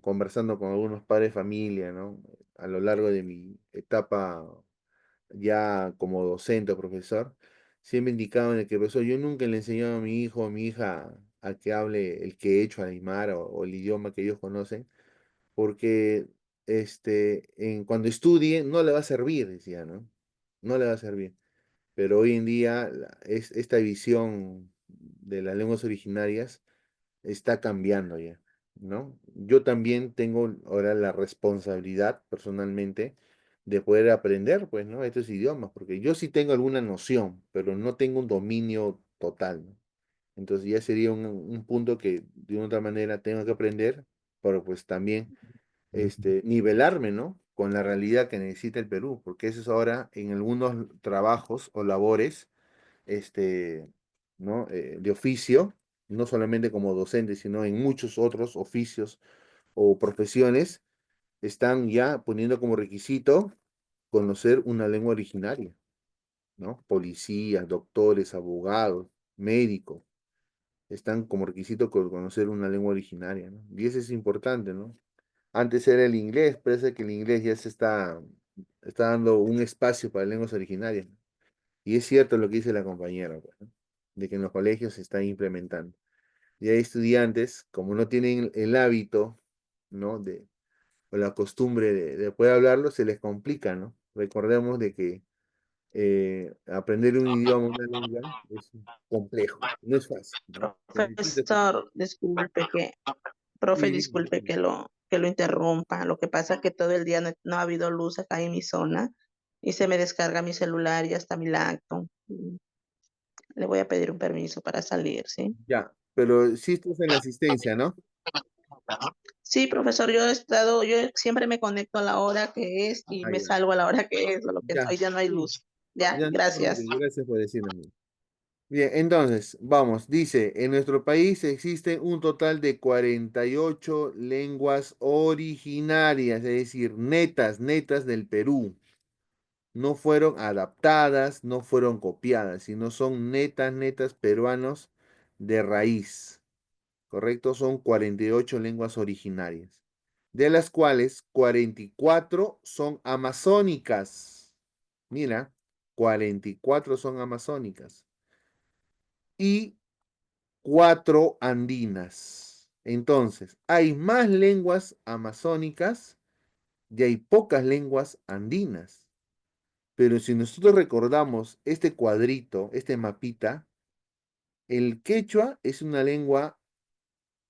conversando con algunos padres de familia, ¿no? A lo largo de mi etapa ya como docente o profesor, siempre indicaban de que, profesor, yo nunca le enseñaba a mi hijo o a mi hija a que hable el quechua, el aymara o el idioma que ellos conocen, porque cuando estudie no le va a servir, decía, ¿no? No le va a servir. Pero hoy en día esta visión de las lenguas originarias está cambiando ya, ¿no? Yo también tengo ahora la responsabilidad personalmente de poder aprender, pues, ¿no? Estos idiomas, porque yo sí tengo alguna noción, pero no tengo un dominio total, ¿no? Entonces ya sería un punto que de una otra manera tengo que aprender, pero pues también nivelarme, ¿no? Con la realidad que necesita el Perú, porque eso es ahora en algunos trabajos o labores, ¿no? De oficio, no solamente como docente, sino en muchos otros oficios o profesiones, están ya poniendo como requisito conocer una lengua originaria, ¿no? Policías, doctores, abogados, médicos, están como requisito conocer una lengua originaria, ¿no? Y eso es importante, ¿no? Antes era el inglés, parece que el inglés ya está dando un espacio para lenguas originarias. Y es cierto lo que dice la compañera, pues, ¿no? De que en los colegios se está implementando. Y hay estudiantes, como no tienen el hábito, ¿no? O la costumbre de poder hablarlo, se les complica, ¿no? Recordemos de que aprender un idioma, una lengua, es complejo, no es fácil, ¿no? Se necesita Profesor, disculpe que, profe, sí, dime, disculpe dime. que lo interrumpa. Lo que pasa es que todo el día no ha habido luz acá en mi zona y se me descarga mi celular y hasta mi laptop. Le voy a pedir un permiso para salir, ¿sí? Ya, pero sí estás en la asistencia, ¿no? Sí, profesor, yo siempre me conecto a la hora que es y Ah, me ya, salgo a la hora que es, lo que ya, hoy ya no hay sí, luz. Ya, ya no te preocupes, gracias. gracias por decirlo. Bien, entonces, vamos, dice, en nuestro país existe un total de 48 lenguas originarias, es decir, netas del Perú. No fueron adaptadas, no fueron copiadas, sino son netas peruanos de raíz, ¿correcto? Son 48 lenguas originarias, de las cuales 44 son amazónicas. Mira, 44 son amazónicas y 4 andinas. Entonces, hay más lenguas amazónicas y hay pocas lenguas andinas. Pero si nosotros recordamos este cuadrito, este mapita, el quechua es una lengua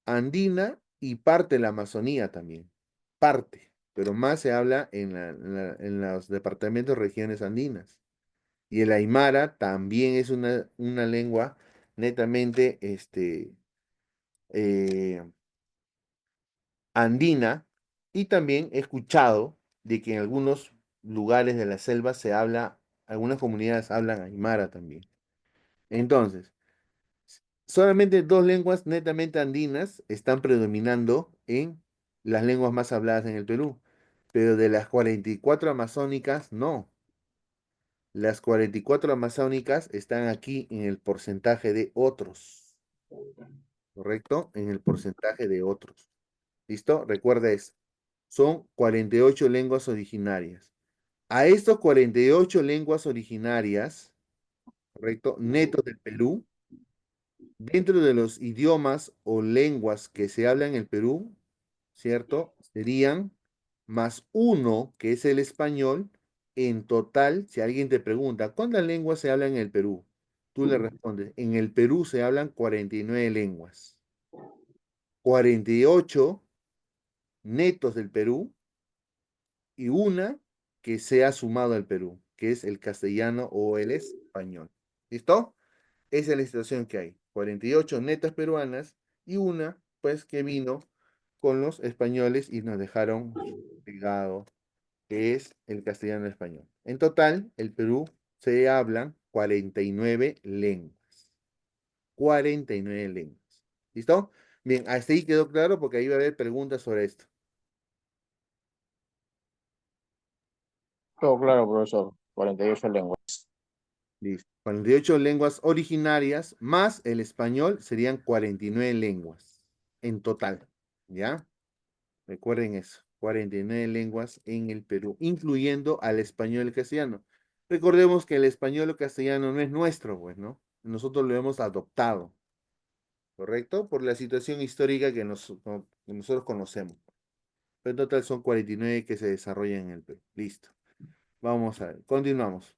andina y parte de la Amazonía también. Parte, pero más se habla en los departamentos, regiones andinas. Y el aymara también es una lengua netamente eh, andina, y también he escuchado de que en algunos lugares de la selva algunas comunidades hablan aymara también. Entonces, solamente dos lenguas netamente andinas están predominando en las lenguas más habladas en el Perú, pero de las 44 amazónicas, no. Las 44 amazónicas están aquí en el porcentaje de otros, ¿correcto? En el porcentaje de otros. ¿Listo? Recuerda eso. Son 48 lenguas originarias. A estos 48 lenguas originarias, ¿correcto? Netos del Perú, dentro de los idiomas o lenguas que se hablan en el Perú, ¿cierto? Serían más uno, que es el español. En total, si alguien te pregunta, ¿cuántas lenguas se hablan en el Perú? Tú le respondes, en el Perú se hablan 49 lenguas. 48 netos del Perú y una que se ha sumado al Perú, que es el castellano o el español. ¿Listo? Esa es la situación que hay. 48 netas peruanas y una, pues, que vino con los españoles y nos dejaron legado, que es el castellano español. En total, el Perú se hablan 49 lenguas. 49 lenguas. ¿Listo? Bien, hasta ahí quedó claro porque ahí va a haber preguntas sobre esto. Todo claro, profesor. 48 lenguas. Listo. 48 lenguas originarias más el español serían 49 lenguas en total. ¿Ya? Recuerden eso. 49 lenguas en el Perú, incluyendo al español y el castellano. Recordemos que el español o castellano no es nuestro, pues, ¿no? Nosotros lo hemos adoptado, ¿correcto? Por la situación histórica que nosotros conocemos. Pero en total son 49 que se desarrollan en el Perú. Listo. Vamos a ver. Continuamos.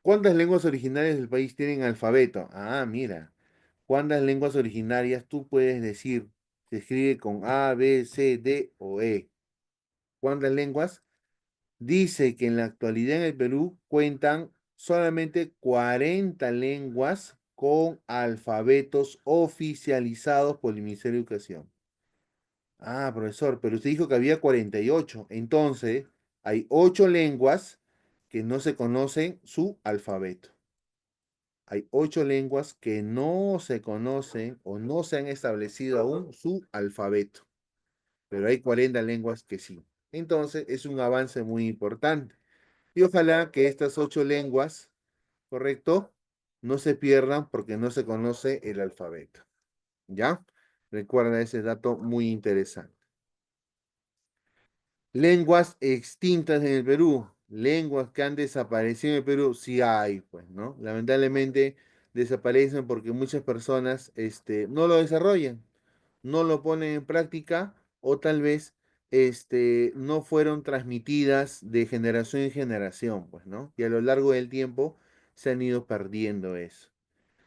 ¿Cuántas lenguas originarias del país tienen alfabeto? Ah, mira. ¿Cuántas lenguas originarias tú puedes decir? Se escribe con A, B, C, D o E. ¿Cuántas lenguas? Dice que en la actualidad en el Perú cuentan solamente 40 lenguas con alfabetos oficializados por el Ministerio de Educación. Ah, profesor, pero usted dijo que había 48. Entonces, hay 8 lenguas que no se conocen su alfabeto. Hay 8 lenguas que no se conocen o no se han establecido aún su alfabeto, pero hay 40 lenguas que sí. Entonces, es un avance muy importante. Y ojalá que estas 8 lenguas, ¿correcto? No se pierdan porque no se conoce el alfabeto. ¿Ya? Recuerda ese dato muy interesante. Lenguas extintas en el Perú. Lenguas que han desaparecido en el Perú, sí hay, pues, ¿no? Lamentablemente desaparecen porque muchas personas no lo desarrollan, no lo ponen en práctica o tal vez no fueron transmitidas de generación en generación, pues, ¿no? Y a lo largo del tiempo se han ido perdiendo eso.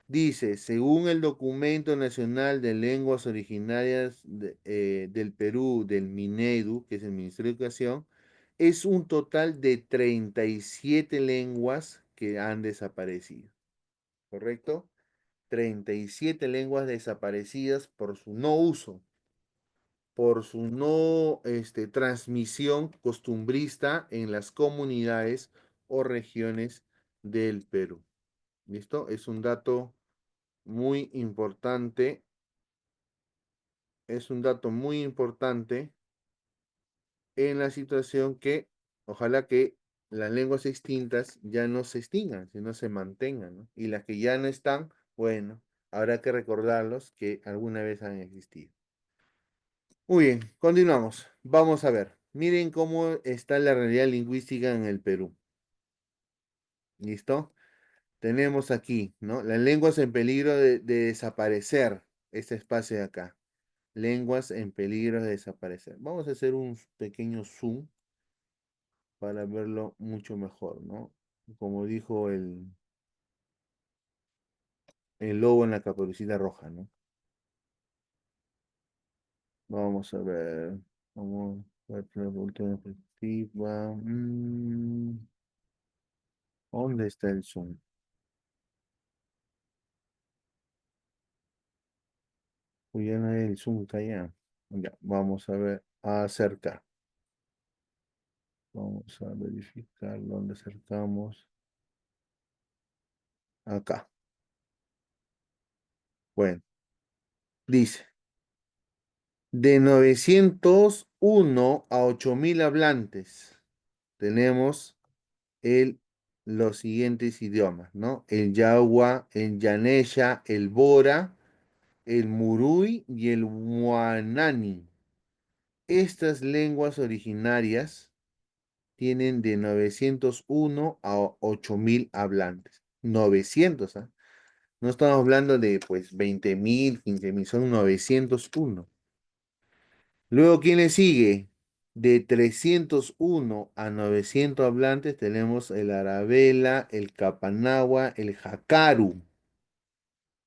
Dice, según el documento nacional de lenguas originarias del Perú, del MINEDU, que es el Ministerio de Educación, es un total de 37 lenguas que han desaparecido, ¿correcto? 37 lenguas desaparecidas por su no uso, por su no transmisión costumbrista en las comunidades o regiones del Perú. ¿Listo? Es un dato muy importante, es un dato muy importante en la situación que ojalá que las lenguas extintas ya no se extingan, sino se mantengan, ¿no? Y las que ya no están, bueno, habrá que recordarlos que alguna vez han existido. Muy bien, continuamos. Vamos a ver. Miren cómo está la realidad lingüística en el Perú. ¿Listo? Tenemos aquí, ¿no? Las lenguas en peligro de desaparecer. Este espacio de acá. Lenguas en peligro de desaparecer. Vamos a hacer un pequeño zoom para verlo mucho mejor, ¿no? Como dijo el lobo en la caperucita roja, ¿no? Vamos a ver. Vamos a ver la última perspectiva. ¿Dónde está el zoom? Pues ya no hay el zoom, está allá. Ya, vamos a ver. Acercar. Vamos a verificar dónde acercamos. Acá. Bueno, dice. De 901 a 8000 hablantes, tenemos los siguientes idiomas, ¿no? El Yawa, el Yanesha, el Bora, el Murui y el Wanani. Estas lenguas originarias tienen de 901 a 8000 hablantes. 900, ¿ah? No estamos hablando de, pues, 20.000, 15.000, son 901. Luego, ¿quién le sigue? De 301 a 900 hablantes tenemos el Arabela, el Capanagua, el Jacaru,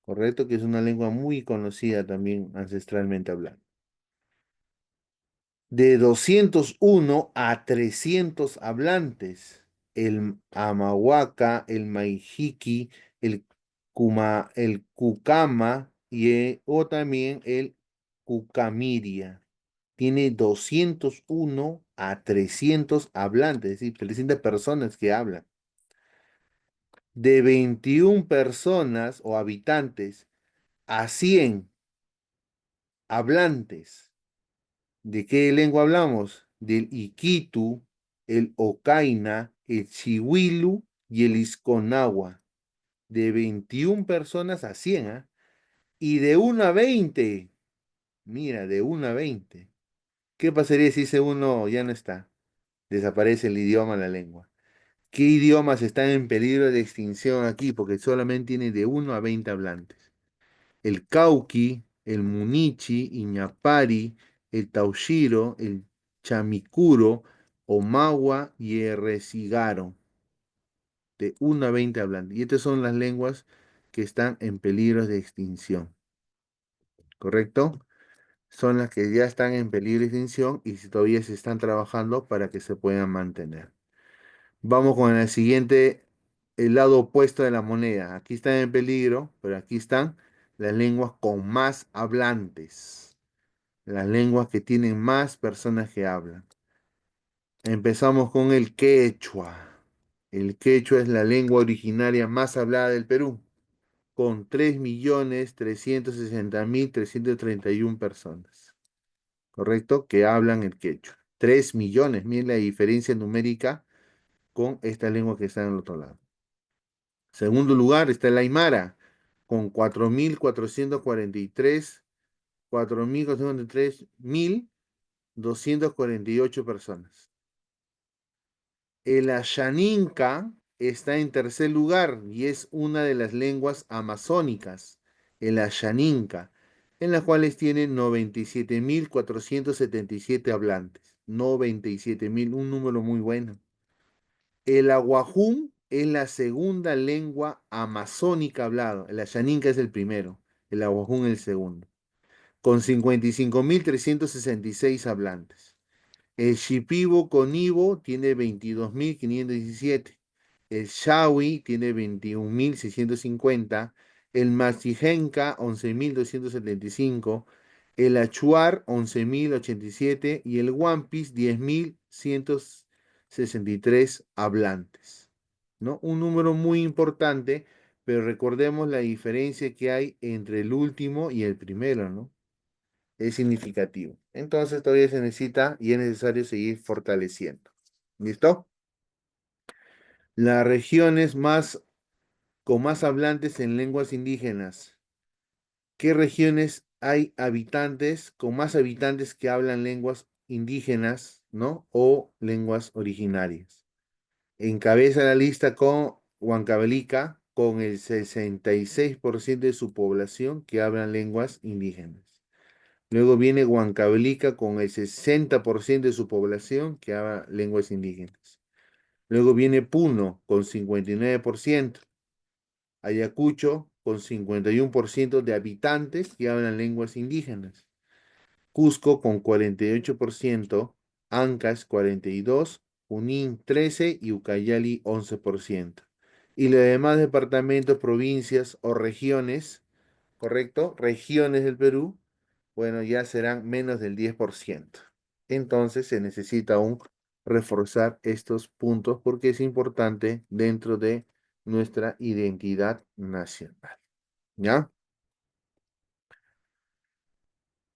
¿correcto? Que es una lengua muy conocida también ancestralmente hablando. De 201 a 300 hablantes, el Amahuaca, el Maijiki, el Cucama o también el Cucamiria. Tiene 201 a 300 hablantes, es decir, 300 personas que hablan. De 21 personas o habitantes a 100 hablantes. ¿De qué lengua hablamos? Del Iquitu, el Ocaina, el Chihuilu y el Isconagua. De 21 personas a 100, ¿ah? Y de 1 a 20. Mira, de 1 a 20. ¿Qué pasaría si ese uno ya no está? Desaparece el idioma, la lengua. ¿Qué idiomas están en peligro de extinción aquí? Porque solamente tiene de 1 a 20 hablantes. El Cauqui, el Munichi, Iñapari, el Taushiro, el Chamicuro, Omagua y el Resigaro. De 1 a 20 hablantes. Y estas son las lenguas que están en peligro de extinción. ¿Correcto? Son las que ya están en peligro de extinción y todavía se están trabajando para que se puedan mantener. Vamos con el siguiente, el lado opuesto de la moneda. Aquí están en peligro, pero aquí están las lenguas con más hablantes. las lenguas que tienen más personas que hablan. Empezamos con el quechua. El quechua es la lengua originaria más hablada del Perú, con 3.360.331 personas, ¿correcto? Que hablan el quechua. 3 millones, miren la diferencia numérica con esta lengua que está en el otro lado. Segundo lugar está el aymara, con 4.248 personas. El ashaninka está en tercer lugar y es una de las lenguas amazónicas, el ashaninka, en las cuales tiene 97.477 hablantes. 97.000, un número muy bueno. El aguajún es la segunda lengua amazónica hablada. El ashaninka es el primero, el aguajún el segundo, con 55.366 hablantes. El Shipibo Conibo tiene 22.517. El Shawi tiene 21.650. El Machijenca, 11.275. El Achuar, 11.087. Y el Wampis, 10.163 hablantes, ¿no? Un número muy importante, pero recordemos la diferencia que hay entre el último y el primero, ¿no? Es significativo. Entonces todavía se necesita y es necesario seguir fortaleciendo. ¿Listo? Las regiones con más hablantes en lenguas indígenas. ¿Qué regiones hay habitantes con más habitantes que hablan lenguas indígenas, ¿no? O lenguas originarias? Encabeza la lista con Huancavelica, con el 66% de su población que hablan lenguas indígenas. Luego viene Huancavelica con el 60% de su población que habla lenguas indígenas. Luego viene Puno con 59%. Ayacucho con 51% de habitantes que hablan lenguas indígenas. Cusco con 48%. Ancash 42%. Junín 13% y Ucayali 11%. Y los demás departamentos, provincias o regiones, ¿correcto? Regiones del Perú, bueno, ya serán menos del 10%. Entonces se necesita aún reforzar estos puntos porque es importante dentro de nuestra identidad nacional. ¿Ya?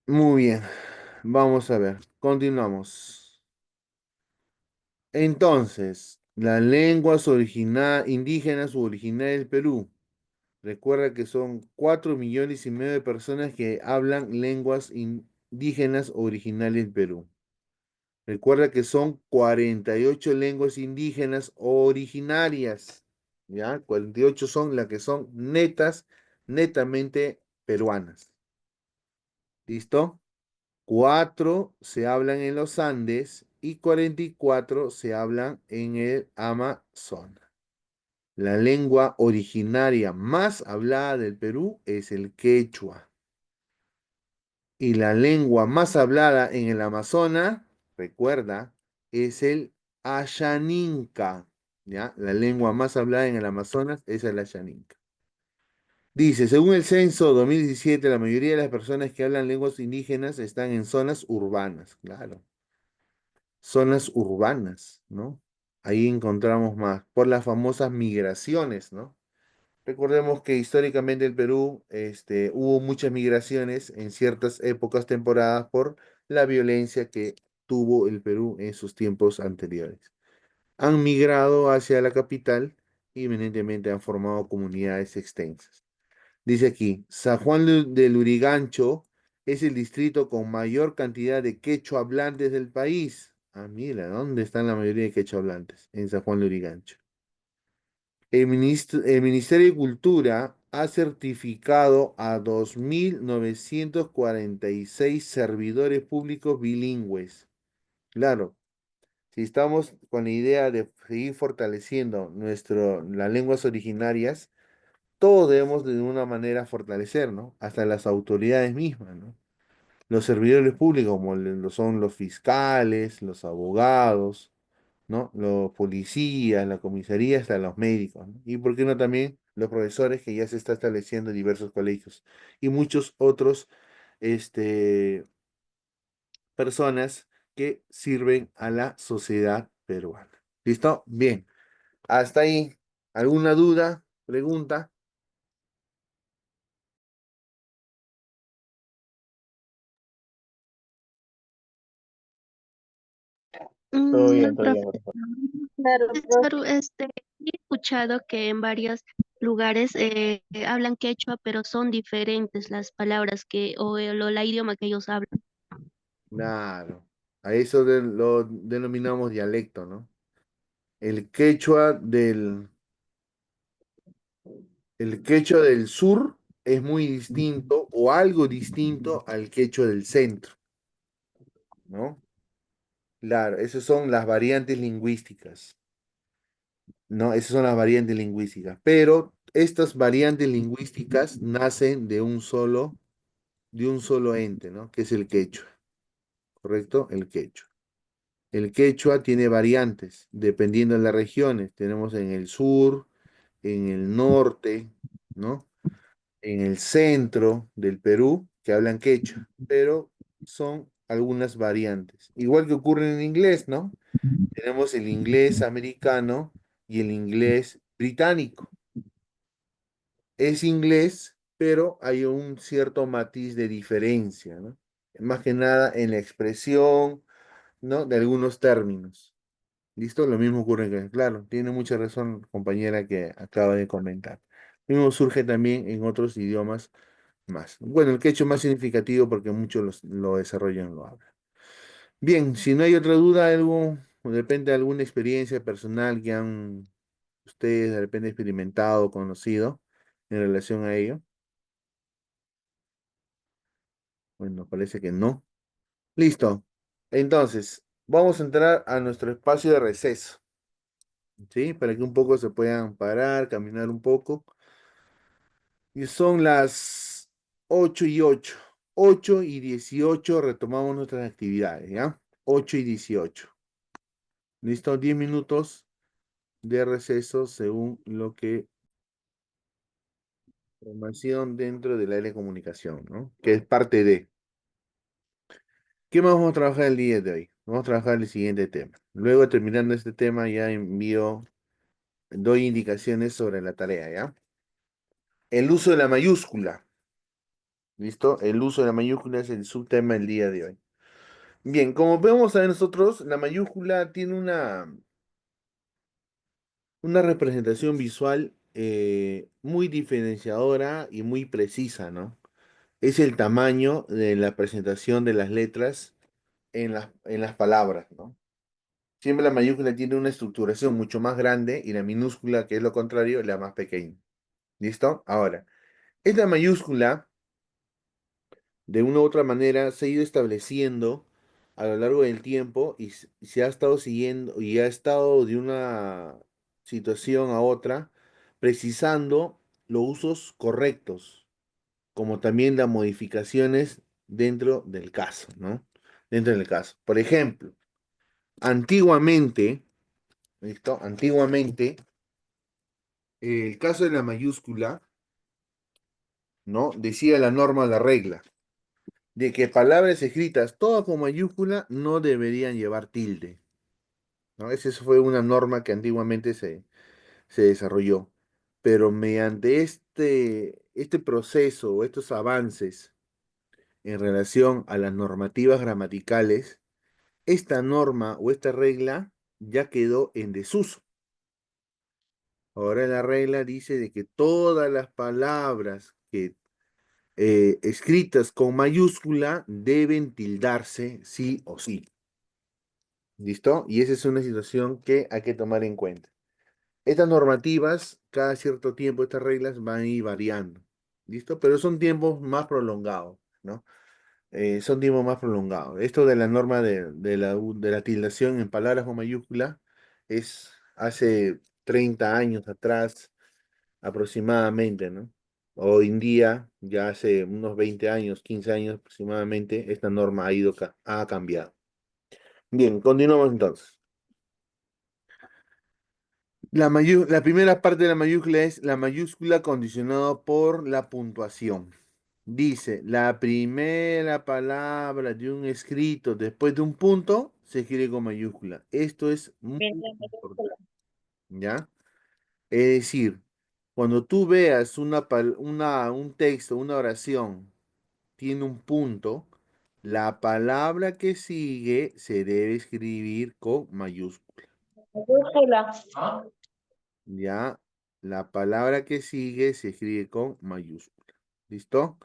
Muy bien. Vamos a ver. Continuamos. Entonces, las lenguas indígenas o originarias del Perú. Recuerda que son 4,5 millones de personas que hablan lenguas indígenas originales del Perú. Recuerda que son 48 lenguas indígenas originarias, ¿ya? 48 son las que son netamente peruanas. ¿Listo? 4 se hablan en los Andes y 44 se hablan en el Amazonas. La lengua originaria más hablada del Perú es el quechua. Y la lengua más hablada en el Amazonas, recuerda, es el Ashaninka. ¿Ya? La lengua más hablada en el Amazonas es el Ashaninka. Dice, según el censo 2017, la mayoría de las personas que hablan lenguas indígenas están en zonas urbanas, claro. Zonas urbanas, ¿no? Ahí encontramos más, por las famosas migraciones, ¿no? Recordemos que históricamente el Perú hubo muchas migraciones en ciertas épocas, temporadas, por la violencia que tuvo el Perú en sus tiempos anteriores. Han migrado hacia la capital y evidentemente han formado comunidades extensas. Dice aquí, San Juan del Lurigancho es el distrito con mayor cantidad de quechua hablantes del país. Ah, mira, ¿dónde están la mayoría de quechua hablantes? En San Juan del Lurigancho. El Ministerio de Cultura ha certificado a 2.946 servidores públicos bilingües. Claro, si estamos con la idea de seguir fortaleciendo las lenguas originarias, todos debemos de una manera fortalecer, ¿no? Hasta las autoridades mismas, ¿no? Los servidores públicos, como lo son los fiscales, los abogados, ¿no? Los policías, la comisaría, hasta los médicos, ¿no? Y por qué no también los profesores, que ya se está estableciendo en diversos colegios y muchos otros este, personas que sirven a la sociedad peruana. ¿Listo? Bien. Hasta ahí. ¿Alguna duda? ¿Pregunta? Todo bien, No, profesor. Claro, profesor, he escuchado que en varios lugares hablan quechua, pero son diferentes las palabras la idioma que ellos hablan. Claro. A eso lo denominamos dialecto, ¿no? El quechua el quechua del sur es muy distinto o algo distinto al quechua del centro, ¿no? Claro, esas son las variantes lingüísticas, ¿no? Esas son las variantes lingüísticas. Pero estas variantes lingüísticas nacen de un solo ente, ¿no? Que es el quechua, ¿correcto? El quechua. El quechua tiene variantes, dependiendo de las regiones. Tenemos en el sur, en el norte, ¿no? En el centro del Perú, que hablan quechua, pero son algunas variantes. Igual que ocurre en inglés, ¿no? Tenemos el inglés americano y el inglés británico. Es inglés, pero hay un cierto matiz de diferencia, ¿no? Más que nada en la expresión, ¿no? De algunos términos. ¿Listo? Lo mismo ocurre que, claro, tiene mucha razón, compañera, que acaba de comentar. Lo mismo surge también en otros idiomas más. Bueno, el quechua es más significativo porque muchos lo desarrollan, lo hablan. Bien, si no hay otra duda, algo, o depende de alguna experiencia personal que han ustedes de repente experimentado o conocido en relación a ello. Bueno, parece que no. Listo. Entonces, vamos a entrar a nuestro espacio de receso, ¿sí? Para que un poco se puedan parar, caminar un poco. Y son las 8:08. 8:18 retomamos nuestras actividades, ¿ya? 8:18. Listo, 10 minutos de receso según lo que formación dentro del área de comunicación, ¿no? Que es parte de. ¿Qué más vamos a trabajar el día de hoy? Vamos a trabajar el siguiente tema. Luego, terminando este tema, ya doy indicaciones sobre la tarea, ¿ya? El uso de la mayúscula. ¿Listo? El uso de la mayúscula es el subtema del día de hoy. Bien, como podemos saber nosotros, la mayúscula tiene una representación visual muy diferenciadora y muy precisa, ¿no? Es el tamaño de la presentación de las letras en las palabras, ¿no? Siempre la mayúscula tiene una estructuración mucho más grande y la minúscula, que es lo contrario, la más pequeña. ¿Listo? Ahora, esta mayúscula, de una u otra manera, se ha ido estableciendo a lo largo del tiempo y se ha estado siguiendo y ha estado de una situación a otra, precisando los usos correctos, como también las modificaciones dentro del caso, ¿no? Dentro del caso. Por ejemplo, antiguamente, ¿listo? Antiguamente, el caso de la mayúscula, ¿no? Decía la norma, la regla, de que palabras escritas todas con mayúscula no deberían llevar tilde, ¿no? Esa fue una norma que antiguamente se desarrolló. Pero mediante este proceso o estos avances en relación a las normativas gramaticales, esta norma o esta regla ya quedó en desuso. Ahora la regla dice de que todas las palabras que escritas con mayúscula deben tildarse sí o sí. ¿Listo? Y esa es una situación que hay que tomar en cuenta. Estas normativas, cada cierto tiempo, estas reglas van a ir variando. ¿Listo? Pero son tiempos más prolongados, ¿no? Son tiempos más prolongados. Esto de la norma de la tildación en palabras con mayúscula es hace 30 años atrás aproximadamente, ¿no? Hoy en día, ya hace unos 20 años, 15 años aproximadamente, esta norma ha cambiado. Bien, continuamos entonces. La primera parte de la mayúscula es la mayúscula condicionada por la puntuación. Dice, la primera palabra de un escrito después de un punto se escribe con mayúscula. Esto es muy importante, ¿ya? Es decir, cuando tú veas un texto, una oración, tiene un punto, la palabra que sigue se debe escribir con mayúscula. Ya, la palabra que sigue se escribe con mayúscula. ¿Listo?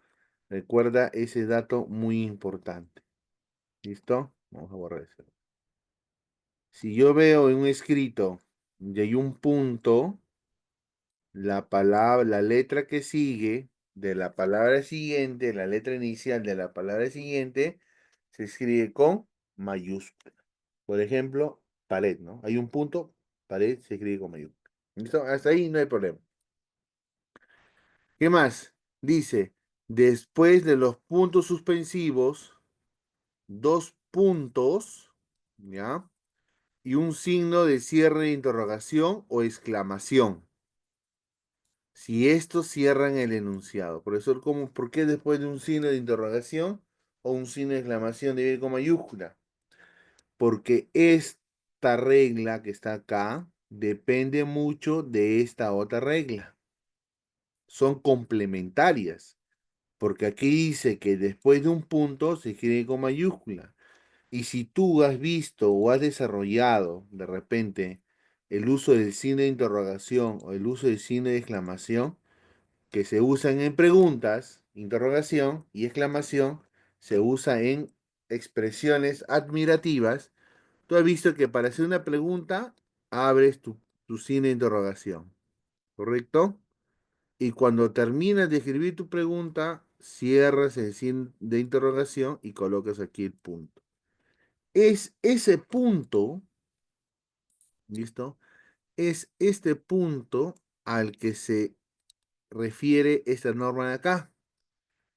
Recuerda ese dato muy importante. ¿Listo? Vamos a borrar eso. Si yo veo en un escrito y hay un punto, la palabra, la letra que sigue de la palabra siguiente, la letra inicial de la palabra siguiente, se escribe con mayúscula. Por ejemplo, pared, ¿no? Hay un punto, pared se escribe con mayúscula. ¿Listo? Hasta ahí no hay problema. ¿Qué más? Dice, después de los puntos suspensivos, dos puntos, ¿ya? Y un signo de cierre de interrogación o exclamación. Si estos cierran el enunciado. Profesor, ¿por qué después de un signo de interrogación o un signo de exclamación debe ir con mayúscula? Porque esta regla que está acá depende mucho de esta otra regla. Son complementarias. Porque aquí dice que después de un punto se escribe con mayúscula. Y si tú has visto o has desarrollado de repente el uso del signo de interrogación o el uso del signo de exclamación, que se usan en preguntas, interrogación y exclamación, se usa en expresiones admirativas, tú has visto que para hacer una pregunta abres tu signo de interrogación, ¿correcto? Y cuando terminas de escribir tu pregunta, cierras el signo de interrogación y colocas aquí el punto. Es ese punto, ¿listo? Es este punto al que se refiere esta norma de acá.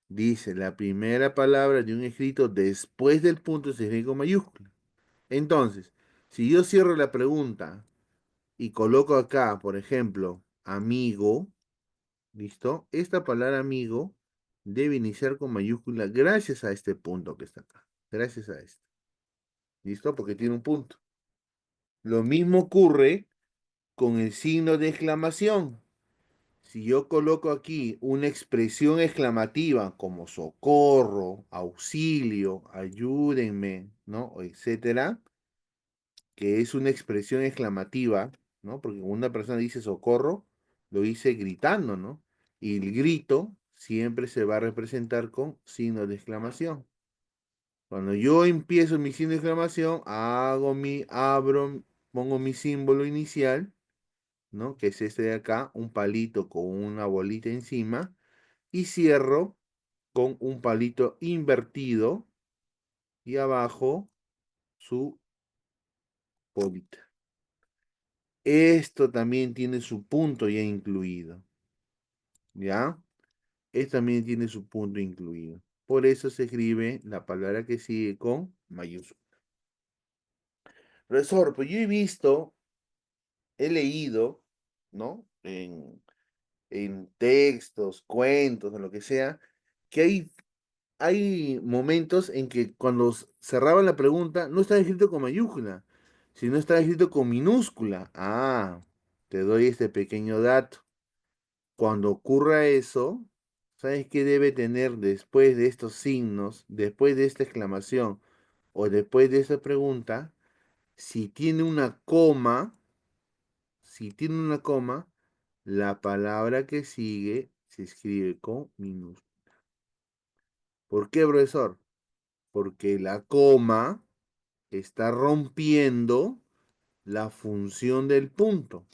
Dice, la primera palabra de un escrito después del punto se escribe con mayúscula. Entonces, si yo cierro la pregunta y coloco acá, por ejemplo, amigo, ¿listo? Esta palabra amigo debe iniciar con mayúscula gracias a este punto que está acá. Gracias a este. ¿Listo? Porque tiene un punto. Lo mismo ocurre con el signo de exclamación. Si yo coloco aquí una expresión exclamativa como socorro, auxilio, ayúdenme, ¿no? Etcétera, que es una expresión exclamativa, ¿no? Porque cuando una persona dice socorro, lo dice gritando, ¿no? Y el grito siempre se va a representar con signo de exclamación. Cuando yo empiezo mi signo de exclamación, pongo mi símbolo inicial, ¿no? Que es este de acá, un palito con una bolita encima, y cierro con un palito invertido y abajo su bolita. Esto también tiene su punto ya incluido, ¿ya? Esto también tiene su punto incluido. Por eso se escribe la palabra que sigue con mayúscula. Profesor, pues yo he visto, he leído, ¿no? En textos, cuentos, o lo que sea, que hay momentos en que cuando cerraban la pregunta no estaba escrito con mayúscula, sino estaba escrito con minúscula. Ah, te doy este pequeño dato. Cuando ocurra eso, ¿sabes qué debe tener después de estos signos, después de esta exclamación o después de esta pregunta? Si tiene una coma, si tiene una coma, la palabra que sigue se escribe con minúscula. ¿Por qué, profesor? Porque la coma está rompiendo la función del punto.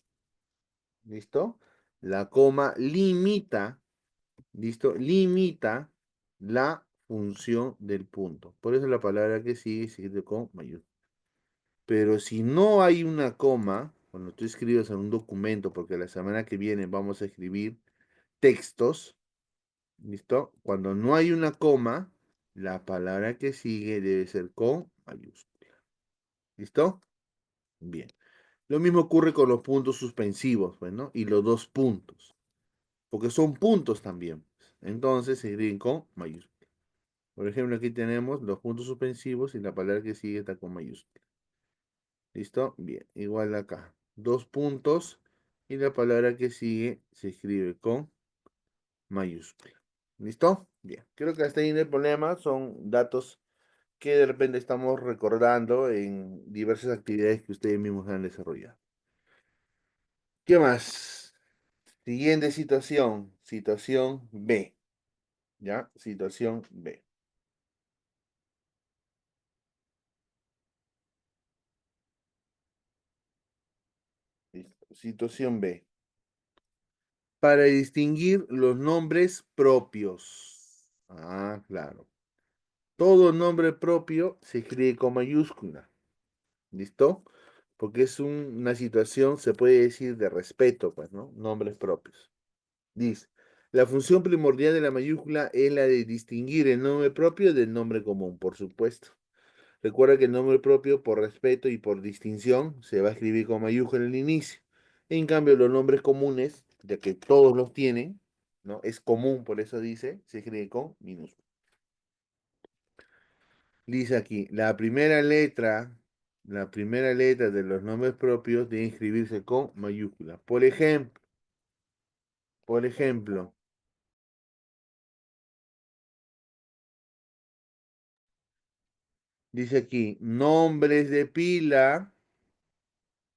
¿Listo? La coma limita, ¿listo? Limita la función del punto. Por eso la palabra que sigue se escribe con mayúscula. Pero si no hay una coma, cuando tú escribes en un documento, porque la semana que viene vamos a escribir textos, ¿listo? Cuando no hay una coma, la palabra que sigue debe ser con mayúscula. ¿Listo? Bien. Lo mismo ocurre con los puntos suspensivos, pues, ¿no? Y los dos puntos. Porque son puntos también. Entonces se escriben con mayúscula. Por ejemplo, aquí tenemos los puntos suspensivos y la palabra que sigue está con mayúscula. ¿Listo? Bien, igual acá. Dos puntos y la palabra que sigue se escribe con mayúscula. ¿Listo? Bien, creo que hasta ahí no hay problema. Son datos que de repente estamos recordando en diversas actividades que ustedes mismos han desarrollado. ¿Qué más? Siguiente situación. Situación B. ¿Ya? Situación B. Listo. Situación B. Para distinguir los nombres propios. Ah, claro. Todo nombre propio se escribe con mayúscula. ¿Listo? Porque es una situación, se puede decir, de respeto, pues, ¿no? Nombres propios. Dice, la función primordial de la mayúscula es la de distinguir el nombre propio del nombre común, por supuesto. Recuerda que el nombre propio, por respeto y por distinción, se va a escribir con mayúscula en el inicio. En cambio, los nombres comunes, ya que todos los tienen, ¿no? Es común, por eso dice, se escribe con minúscula. Dice aquí, la primera letra de los nombres propios debe escribirse con mayúscula. Por ejemplo, dice aquí, nombres de pila,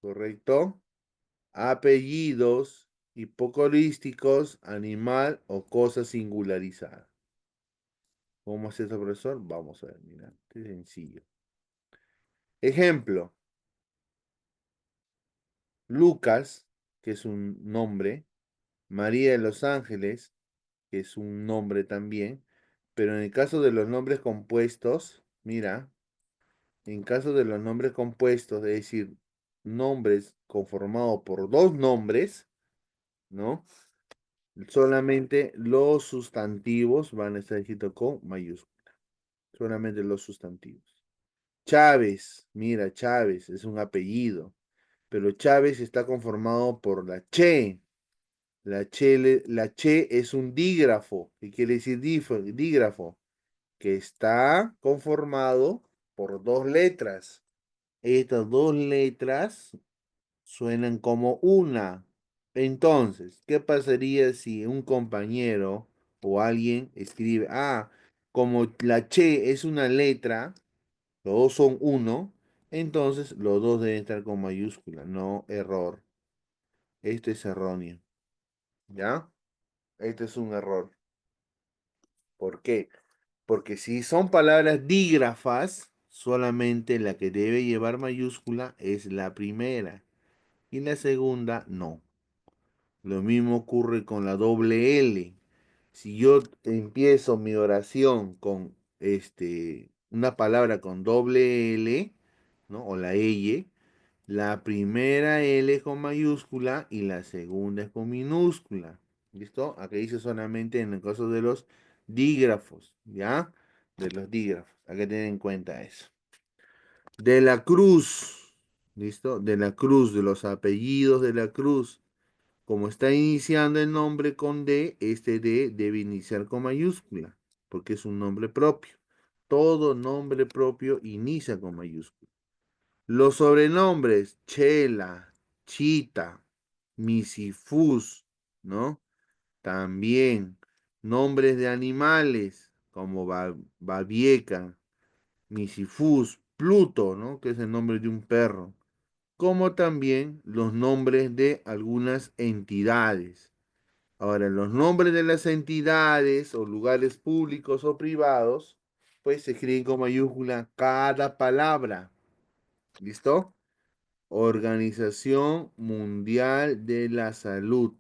¿correcto? Apellidos hipocalísticos, animal o cosa singularizada. ¿Cómo hace eso, profesor? Vamos a ver, mira, qué sencillo. Ejemplo, Lucas, que es un nombre, María de los Ángeles, que es un nombre también, pero en el caso de los nombres compuestos, mira, en caso de los nombres compuestos, es decir, nombres conformados por dos nombres, ¿no? Solamente los sustantivos van a estar escritos con mayúscula. Solamente los sustantivos. Chávez, mira, Chávez es un apellido, pero Chávez está conformado por la che. La che es un dígrafo. ¿Qué quiere decir dígrafo? Que está conformado por dos letras. Estas dos letras suenan como una. Entonces, ¿qué pasaría si un compañero o alguien escribe, como la che es una letra, los dos son uno, entonces los dos deben estar con mayúscula, no error. Esto es erróneo, ¿ya? Este es un error. ¿Por qué? Porque si son palabras dígrafas, solamente la que debe llevar mayúscula es la primera y la segunda no. Lo mismo ocurre con la doble L. Si yo empiezo mi oración con una palabra con doble L, ¿no? O la L, la primera L es con mayúscula y la segunda es con minúscula. ¿Listo? Aquí dice solamente en el caso de los dígrafos, ¿ya? De los dígrafos. Hay que tener en cuenta eso. De la Cruz, ¿listo? De la Cruz, de los apellidos de la Cruz. Como está iniciando el nombre con D, este D debe iniciar con mayúscula, porque es un nombre propio. Todo nombre propio inicia con mayúscula. Los sobrenombres, Chela, Chita, Misifus, ¿no? También nombres de animales, como Babieca, Misifus, Pluto, ¿no? Que es el nombre de un perro, como también los nombres de algunas entidades. Ahora, los nombres de las entidades o lugares públicos o privados, pues se escriben con mayúscula cada palabra. ¿Listo? Organización Mundial de la Salud.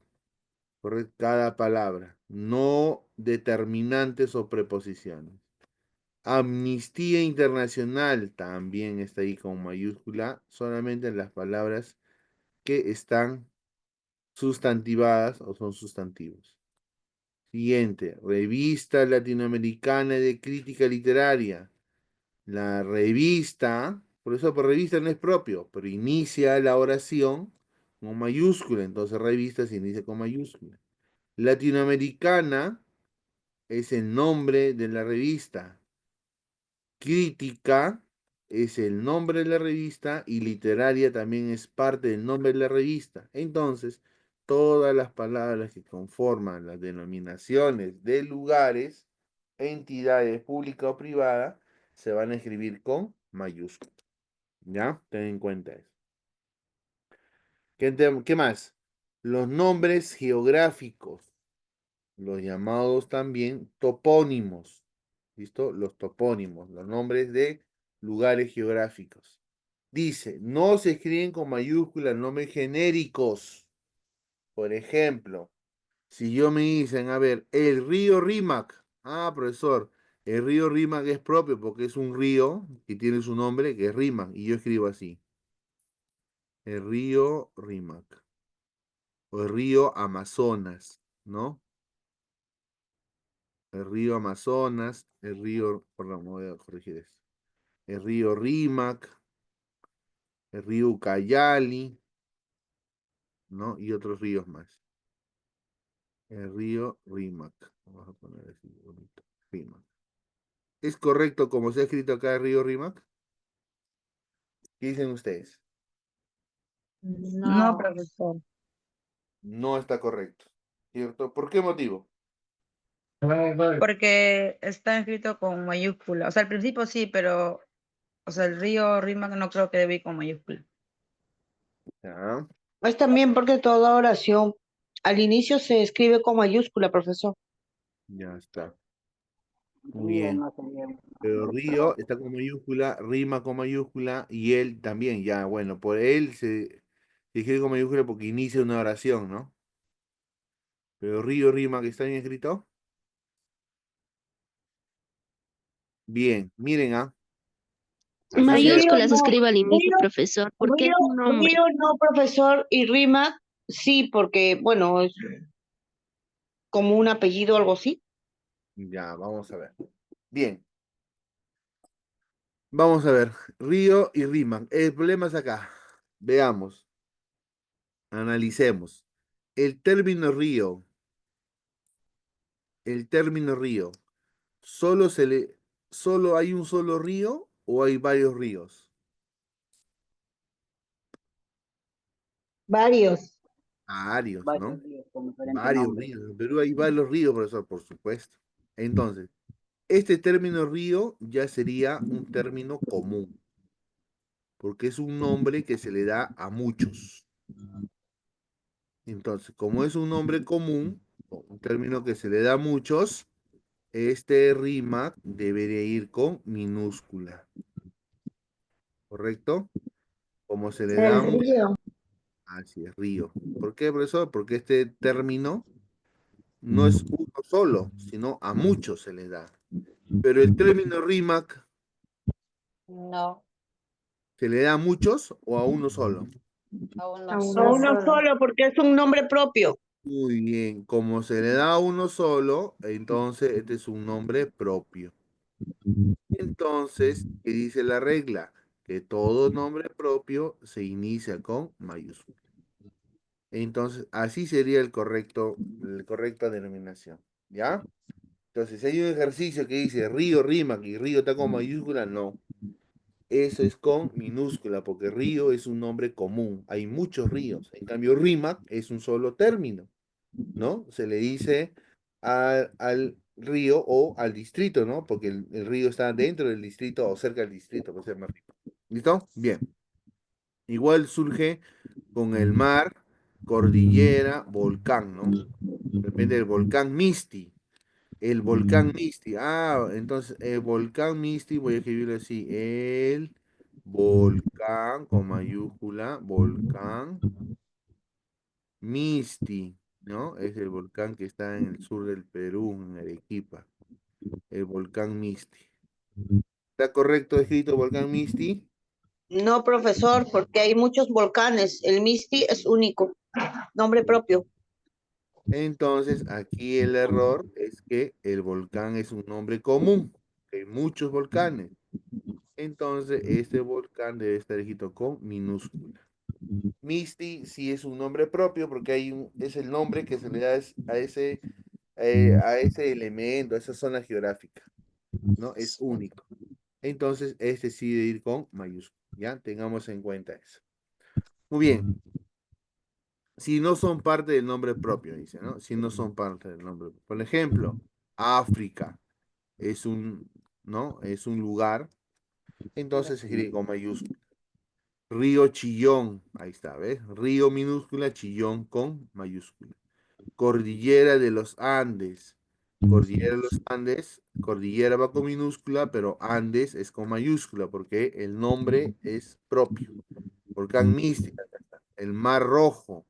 ¿Correcto? Cada palabra. No determinantes o preposiciones. Amnistía Internacional también está ahí con mayúscula, solamente en las palabras que están sustantivadas o son sustantivos. Siguiente, Revista Latinoamericana de Crítica Literaria. La revista, por eso por revista no es propio, pero inicia la oración con mayúscula, entonces revista se inicia con mayúscula. Latinoamericana es el nombre de la revista. Crítica es el nombre de la revista y literaria también es parte del nombre de la revista. Entonces, todas las palabras que conforman las denominaciones de lugares, entidades públicas o privadas, se van a escribir con mayúscula. ¿Ya? Ten en cuenta eso. ¿Qué más? Los nombres geográficos, los llamados también topónimos. ¿Listo? Los topónimos, los nombres de lugares geográficos. Dice, no se escriben con mayúsculas nombres genéricos. Por ejemplo, si yo me dicen, a ver, el río Rímac. Ah, profesor, el río Rímac es propio porque es un río que tiene su nombre que es Rímac. Y yo escribo así. El río Rímac. O el río Amazonas, ¿no? El río Amazonas, el río, perdón, no voy a corregir esto. El río Rímac, el río Ucayali, ¿no? Y otros ríos más. El río Rímac. Vamos a poner así, bonito. Rímac. ¿Es correcto como se ha escrito acá el río Rímac? ¿Qué dicen ustedes? No, No, profesor. No está correcto, ¿cierto? ¿Por qué motivo? porque está escrito con mayúscula. O sea, al principio sí, pero, o sea, el río Rímac no creo que debe ir con mayúscula. Ya, Es también porque toda oración al inicio se escribe con mayúscula, profesor. ya está. Muy bien. Pero río está con mayúscula, rima con mayúscula y él también, ya, bueno, por él se escribe con mayúscula porque inicia una oración, ¿no? Pero río, rima, que está bien escrito. Bien, miren, así se... Río Mayúsculas no, escribe al inicio, río, profesor, porque es un nombre. río no, profesor, y Rímac sí, porque, bueno, es como un apellido o algo así. Ya, vamos a ver. Bien, vamos a ver. Río y rima. El problema es acá. Veamos, analicemos. El término río, el término río, ¿solo hay un solo río o hay varios ríos? Varios. Varios, ¿no? ríos con diferente Varios nombre. ríos. En Perú hay varios ríos, profesor, por supuesto. Entonces, este término río ya sería un término común, porque es un nombre que se le da a muchos. Entonces, como es un nombre común, o un término que se le da a muchos, este rima debería ir con minúscula, ¿correcto? Como se le da a El muchos, río. así es, río. ¿Por qué, profesor? Porque este término no es uno solo, sino a muchos se le da. Pero el término RIMAC, No, ¿se le da a muchos o a uno solo? a uno A solo. uno solo, porque es un nombre propio. Muy bien, como se le da a uno solo, entonces este es un nombre propio. Entonces, ¿qué dice la regla? Que todo nombre propio se inicia con mayúscula. Entonces, así sería el correcta denominación. ¿Ya? Entonces, si hay un ejercicio que dice río, rima, y río está con mayúscula, no. Eso es con minúscula, porque río es un nombre común. Hay muchos ríos. En cambio, rima es un solo término, ¿no? Se le dice al río o al distrito, ¿no? Porque el río está dentro del distrito o cerca del distrito, por ser más rico. ¿Listo? Bien. Igual surge con el mar, cordillera, volcán, ¿no? Depende del volcán Misti. El volcán Misti. Ah, entonces el volcán Misti, voy a escribirlo así. El volcán con mayúscula, volcán Misti, ¿no? Es el volcán que está en el sur del Perú, en Arequipa. El volcán Misti. ¿Está correcto escrito volcán Misti? No, profesor, porque hay muchos volcanes. El Misti es único, nombre propio. Entonces, aquí el error es que el volcán es un nombre común. Hay muchos volcanes. Entonces, este volcán debe estar escrito con minúscula. Misti sí es un nombre propio porque es el nombre que se le da a ese a ese elemento, a esa zona geográfica, ¿no? Es único. Entonces, este sí debe ir con mayúscula, ¿ya? Tengamos en cuenta eso. Muy bien. Si no son parte del nombre propio, dice, ¿no? Si no son parte del nombre. Por ejemplo, África es un, ¿no? Es un lugar, entonces se escribe con mayúscula. Río Chillón, ahí está, ¿ves? Río minúscula, Chillón con mayúscula. Cordillera de los Andes. Cordillera de los Andes, cordillera va con minúscula, pero Andes es con mayúscula, porque el nombre es propio. Volcán Mística, el Mar Rojo,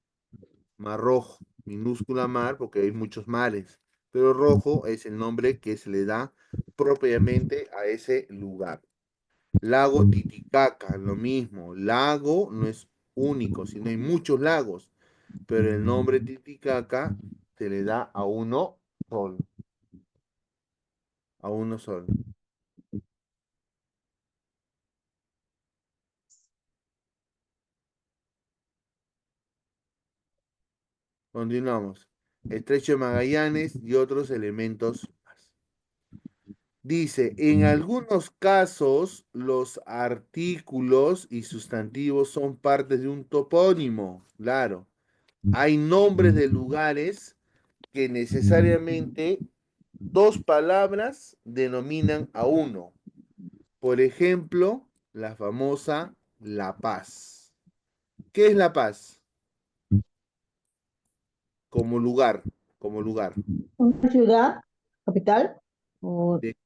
minúscula mar, porque hay muchos mares, pero rojo es el nombre que se le da propiamente a ese lugar. Lago Titicaca, lo mismo. Lago no es único, sino hay muchos lagos, pero el nombre Titicaca se le da a uno solo. A uno solo. Continuamos. Estrecho de Magallanes y otros elementos más. Dice, en algunos casos los artículos y sustantivos son partes de un topónimo, claro. Hay nombres de lugares que necesariamente dos palabras denominan a uno. Por ejemplo, la famosa La Paz. ¿Qué es La Paz? Como lugar, como lugar. Una ciudad, capital, o ¿De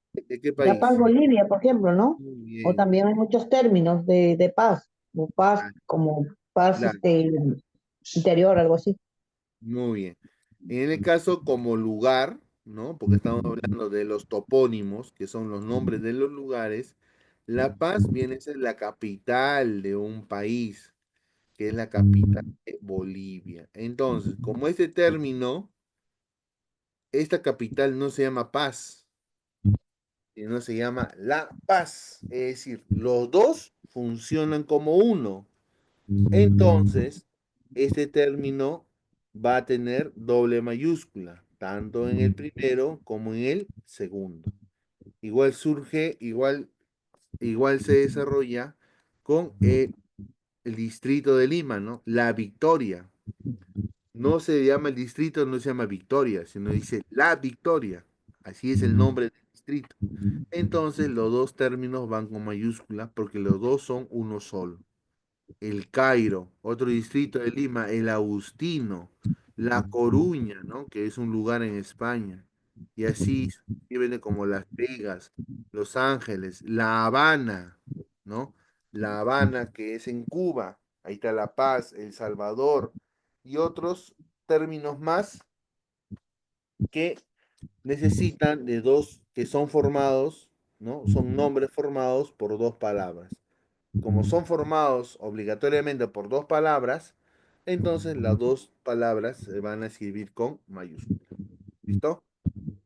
qué La Paz, país? Bolivia, por ejemplo, ¿no? Muy O bien. también hay muchos términos de paz, o paz Ah, como paz claro, interior, algo así. muy bien. En el caso como lugar, ¿no? Porque estamos hablando de los topónimos, que son los nombres de los lugares. La Paz viene a ser la capital de un país, que es la capital de Bolivia. Entonces, como este término, esta capital no se llama Paz, sino se llama La Paz. Es decir, los dos funcionan como uno. Entonces, este término va a tener doble mayúscula, tanto en el primero como en el segundo. Igual surge, igual se desarrolla con el distrito de Lima, ¿no? La Victoria. No se llama el distrito, no se llama Victoria, sino dice La Victoria. Así es el nombre del distrito. Entonces, los dos términos van con mayúscula porque los dos son uno solo. El Cairo, otro distrito de Lima, el Agustino, La Coruña, ¿no? Que es un lugar en España. Y así viene como Las Vegas, Los Ángeles, La Habana, ¿no? La Habana, que es en Cuba. Ahí está La Paz, El Salvador y otros términos más que necesitan de dos, que son formados, ¿no? Son nombres formados por dos palabras. Como son formados obligatoriamente por dos palabras, entonces las dos palabras se van a escribir con mayúscula. ¿Listo?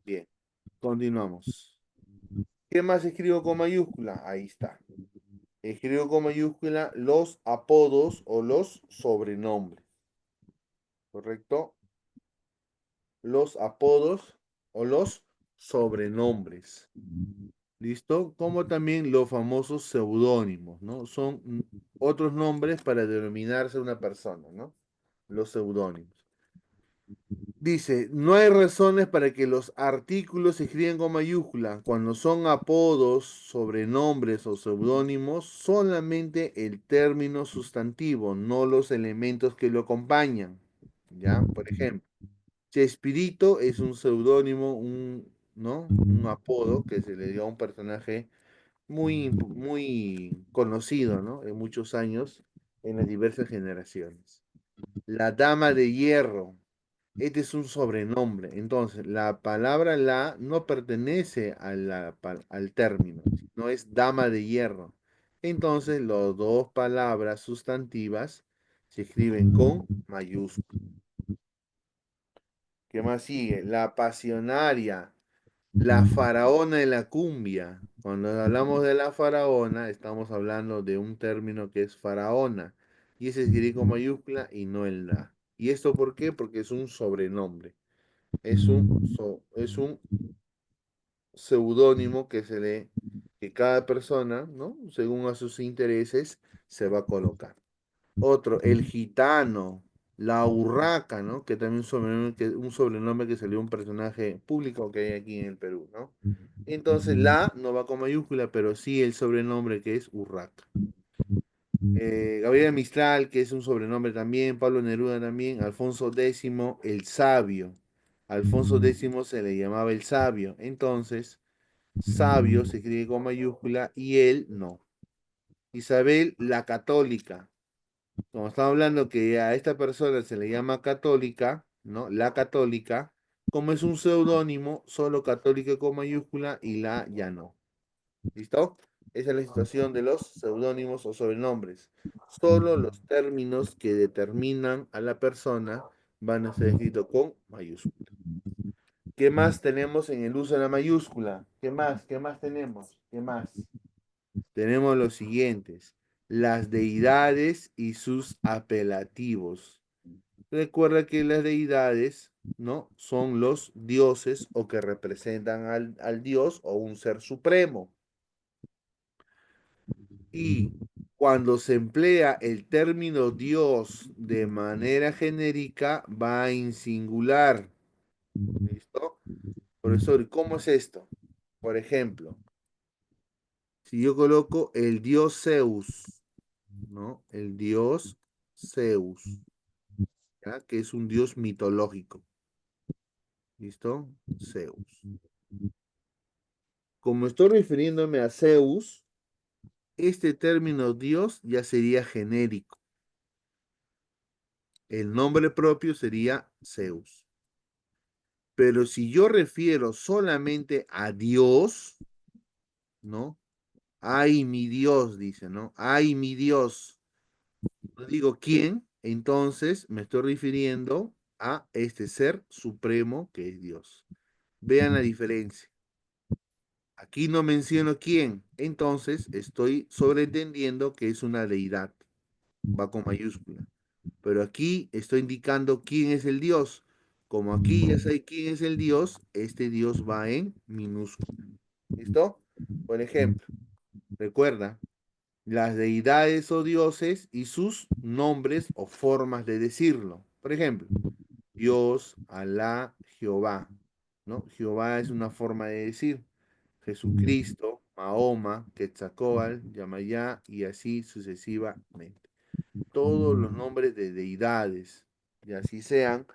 Bien, continuamos. ¿Qué más escribo con mayúscula? Ahí está. Escribo con mayúscula los apodos o los sobrenombres. ¿Correcto? Los apodos o los sobrenombres. ¿Listo? Como también los famosos seudónimos, ¿no? Son otros nombres para denominarse a una persona, ¿no? Los seudónimos. Dice, no hay razones para que los artículos se escriban con mayúscula. Cuando son apodos, sobrenombres o seudónimos, solamente el término sustantivo, no los elementos que lo acompañan. ¿Ya? Por ejemplo, Chespirito es un seudónimo, ¿no? Un apodo que se le dio a un personaje muy conocido, ¿no? En muchos años, en las diversas generaciones. La Dama de Hierro. Este es un sobrenombre. Entonces, la palabra la no pertenece al término, no es dama de hierro. Entonces, las dos palabras sustantivas se escriben con mayúscula. ¿Qué más sigue? La pasionaria, la faraona de la cumbia. Cuando hablamos de la faraona, estamos hablando de un término que es faraona. Y ese es escribe con mayúscula y no el la. ¿Y esto por qué? Porque es un sobrenombre. Es un seudónimo que cada persona, ¿no? Según a sus intereses, se va a colocar. Otro, el gitano, la urraca, ¿no? Que también un sobrenombre que salió un personaje público que hay aquí en el Perú, ¿no? Entonces la no va con mayúscula, pero sí el sobrenombre que es urraca. Gabriela Mistral, que es un sobrenombre también, Pablo Neruda también, Alfonso X, el sabio. Alfonso X se le llamaba el sabio. Entonces, sabio se escribe con mayúscula y él no. Isabel la católica. Como estamos hablando que a esta persona se le llama católica, ¿no? La católica, como es un seudónimo, solo católica con mayúscula y la ya no. ¿Listo? Esa es la situación de los seudónimos o sobrenombres. Solo los términos que determinan a la persona van a ser escritos con mayúscula. ¿Qué más tenemos en el uso de la mayúscula? ¿Qué más? ¿Qué más tenemos? ¿Qué más? Tenemos los siguientes. Las deidades y sus apelativos. Recuerda que las deidades, ¿no? Son los dioses o que representan al dios o un ser supremo. Y cuando se emplea el término Dios de manera genérica, va en singular. ¿Listo? Profesor, ¿cómo es esto? Por ejemplo, si yo coloco el dios Zeus, ¿no? El dios Zeus, ¿ya? Que es un dios mitológico. ¿Listo? Zeus. Como estoy refiriéndome a Zeus, este término Dios ya sería genérico. El nombre propio sería Zeus. Pero si yo refiero solamente a Dios, ¿no? Ay, mi Dios, dice, ¿no? Ay, mi Dios. No digo quién, entonces me estoy refiriendo a este ser supremo que es Dios. Vean la diferencia. Aquí no menciono quién, entonces estoy sobreentendiendo que es una deidad. Va con mayúscula. Pero aquí estoy indicando quién es el Dios. Como aquí ya sé quién es el Dios, este Dios va en minúscula. ¿Listo? Por ejemplo, recuerda las deidades o dioses y sus nombres o formas de decirlo. Por ejemplo, Dios, Alá, Jehová, ¿no? Jehová es una forma de decir. Jesucristo, Mahoma, Quetzalcóatl, Yamayá y así sucesivamente. Todos los nombres de deidades, y así sean,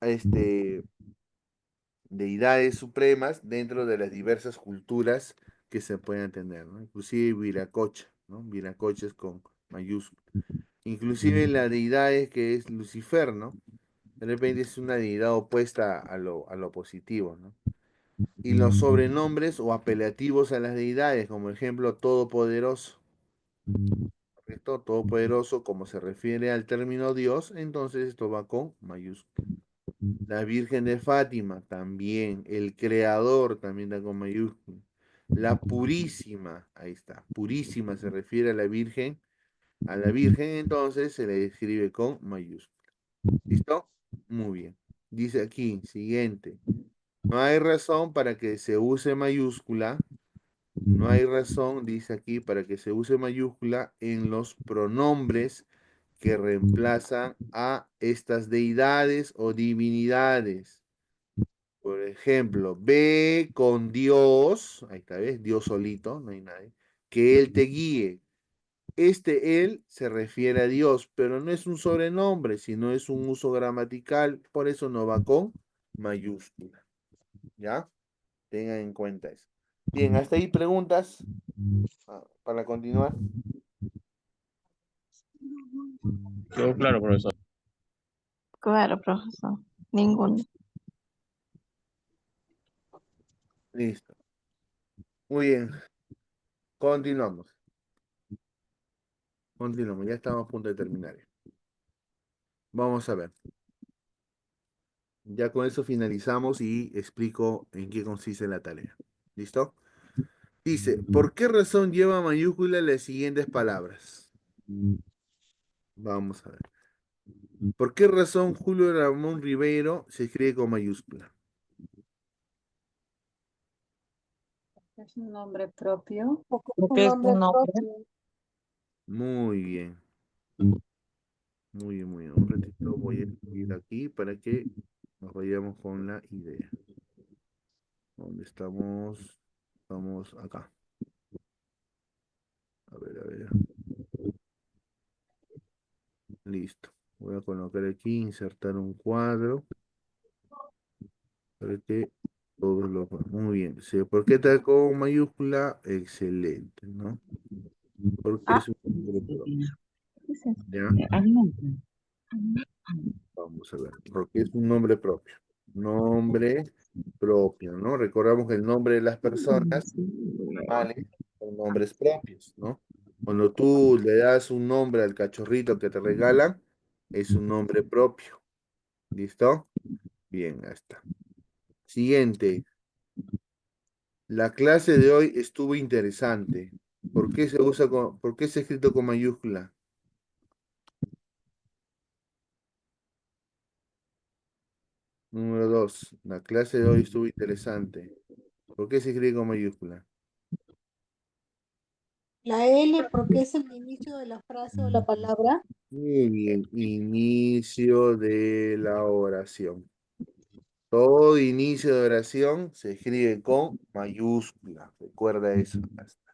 este, deidades supremas dentro de las diversas culturas que se pueden tener, ¿no? Inclusive Viracocha, ¿no? Viracocha es con mayúscula. Inclusive la deidad que es Lucifer, ¿no? De repente es una deidad opuesta a lo positivo, ¿no? Y los sobrenombres o apelativos a las deidades, como ejemplo Todopoderoso. ¿Correcto? Todopoderoso, como se refiere al término Dios, entonces esto va con mayúscula. La Virgen de Fátima también, el Creador también da con mayúscula. La Purísima, ahí está, Purísima se refiere a la Virgen entonces se le escribe con mayúscula. ¿Listo? Muy bien. Dice aquí, siguiente. No hay razón para que se use mayúscula. No hay razón, dice aquí, para que se use mayúscula en los pronombres que reemplazan a estas deidades o divinidades. Por ejemplo, ve con Dios, ahí está, ¿ves? Dios solito, no hay nadie, que Él te guíe. Este Él se refiere a Dios, pero no es un sobrenombre, sino es un uso gramatical, por eso no va con mayúscula. ¿Ya? Tengan en cuenta eso. Bien, hasta ahí preguntas para continuar. Quedó claro, profesor. Claro, profesor. Ninguno. Listo. Muy bien. Continuamos. Continuamos. Ya estamos a punto de terminar. Vamos a ver. Ya con eso finalizamos y explico en qué consiste la tarea. ¿Listo? Dice, ¿por qué razón lleva mayúscula las siguientes palabras? Vamos a ver. ¿Por qué razón Julio Ramón Ribeiro se escribe con mayúscula? Es un nombre propio. Porque es Lo un que es nombre un nombre. propio. Muy bien. Muy bien, muy bien. Un ratito voy a escribir aquí para que nos vayamos con la idea. ¿Dónde estamos? Estamos acá. A ver, a ver. Listo. Voy a colocar aquí, insertar un cuadro. Para que todos lo... Muy bien. Sí, ¿por qué está con mayúscula? Excelente, ¿no? Porque es un nombre propio. ¿Ya? Vamos a ver. Porque es un nombre propio. Nombre propio, ¿no? Recordamos que el nombre de las personas, animales, son nombres propios, ¿no? Cuando tú le das un nombre al cachorrito que te regalan, es un nombre propio. ¿Listo? Bien, ya está. Siguiente. La clase de hoy estuvo interesante. ¿Por qué se usa por qué se ha escrito con mayúscula? Número 2. La clase de hoy estuvo interesante. ¿Por qué se escribe con mayúscula? La L, porque es el inicio de la frase o la palabra. Muy bien. Inicio de la oración. Todo inicio de oración se escribe con mayúscula. Recuerda eso. Acá está,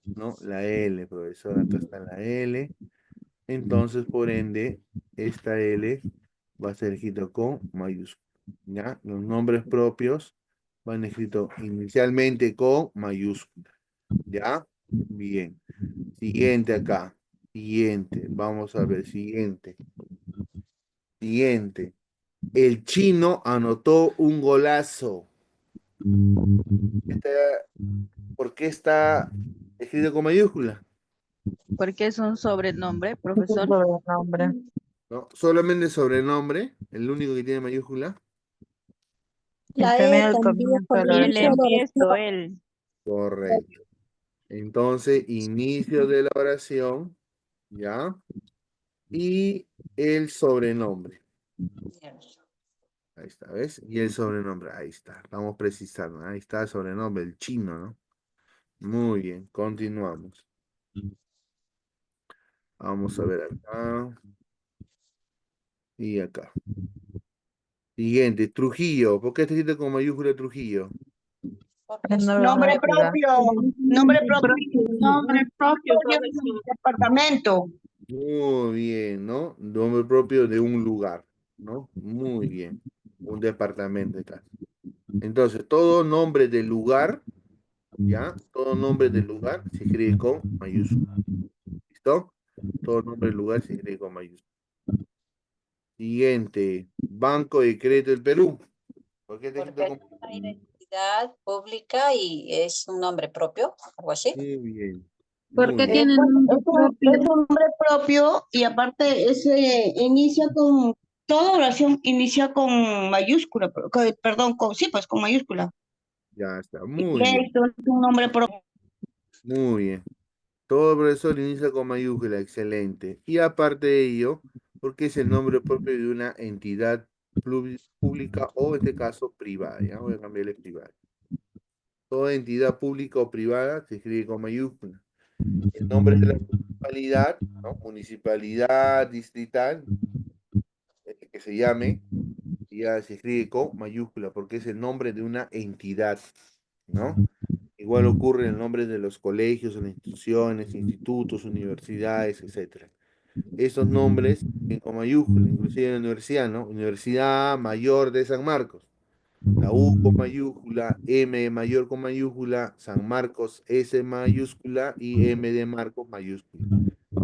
¿no? La L, profesor. Acá está la L. Entonces, por ende, esta L va a ser escrito con mayúscula. ¿Ya? Los nombres propios van escritos inicialmente con mayúscula. ¿Ya? Bien. Siguiente acá. Siguiente. Vamos a ver. Siguiente. Siguiente. El chino anotó un golazo. Esta- ¿Por qué está escrito con mayúscula? Porque es un sobrenombre, Es un profesor. sobrenombre. ¿No? Solamente sobrenombre, el único que tiene mayúscula. Y La también E el también comienzo por de el Y la el inicio de la oración. empiezo, oración. él. Correcto. Entonces, inicio de la oración, ¿ya? Y el sobrenombre. Ahí está, ¿ves? Y el sobrenombre, ahí está. Estamos precisando. Ahí está el sobrenombre, el chino, ¿no? Muy bien, continuamos. Vamos a ver acá. Y acá. Siguiente, Trujillo. ¿Por qué está escrito con mayúscula Trujillo? Es Nombre una ciudad. propio, nombre propio de un departamento. Muy bien, ¿no? Nombre propio de un lugar, ¿no? Muy bien. Un departamento acá. Entonces, todo nombre de lugar, ¿ya? Todo nombre de lugar se escribe con mayúscula. ¿Listo? Todo nombre de lugar se escribe con mayúscula. Siguiente, Banco de Crédito del Perú. ¿Por qué te escrito Porque es con... una identidad pública y es un nombre propio, algo así. Muy bien, ¿Por muy qué bien. tiene nombre propio? Es un nombre propio y aparte ese inicia con, toda oración inicia con mayúscula, perdón, sí, pues con mayúscula. Ya está, Y muy bien, esto es un nombre propio. muy bien. Todo profesor inicia con mayúscula, excelente. Y aparte de ello, porque es el nombre propio de una entidad pública o en este caso privada. Ya voy a cambiarle privada. Toda entidad pública o privada se escribe con mayúscula. El nombre de la municipalidad, ¿no? Municipalidad distrital, que se llame, ya se escribe con mayúscula porque es el nombre de una entidad, ¿no? Igual ocurre en el nombre de los colegios, las instituciones, institutos, universidades, etcétera. Esos nombres con mayúscula, inclusive en la universidad, ¿no? Universidad Mayor de San Marcos. La U con mayúscula, M mayor con mayúscula, San Marcos S mayúscula y M de Marcos mayúscula.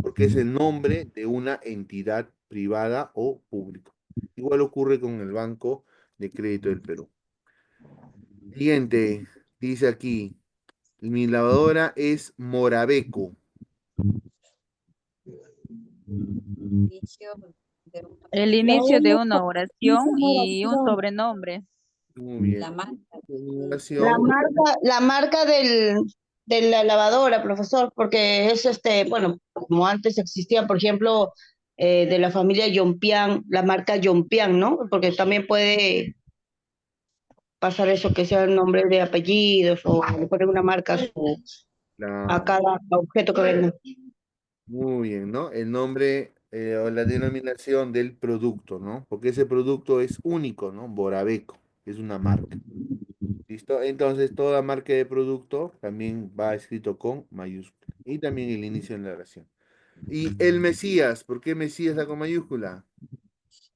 Porque es el nombre de una entidad privada o pública. Igual ocurre con el Banco de Crédito del Perú. Siguiente, dice aquí, mi lavadora es Morabeco. Inicio de una- El La inicio de L una porque inicia oración una y un oración. sobrenombre. Muy bien. La marca. Combinación, La marca de la lavadora, profesor, porque es bueno, como antes existía, por ejemplo, de la familia Yompian, la marca Yompian, ¿no? Porque también puede pasar eso, que sea el nombre de apellidos o le poner una marca a Claro, cada objeto que venga. muy bien, ¿no? El nombre o la denominación del producto, ¿no? Porque ese producto es único, ¿no? Borabeco, es una marca. ¿Listo? Entonces, toda marca de producto también va escrito con mayúscula. Y también el inicio de la oración. Y el Mesías, ¿por qué Mesías está con mayúscula?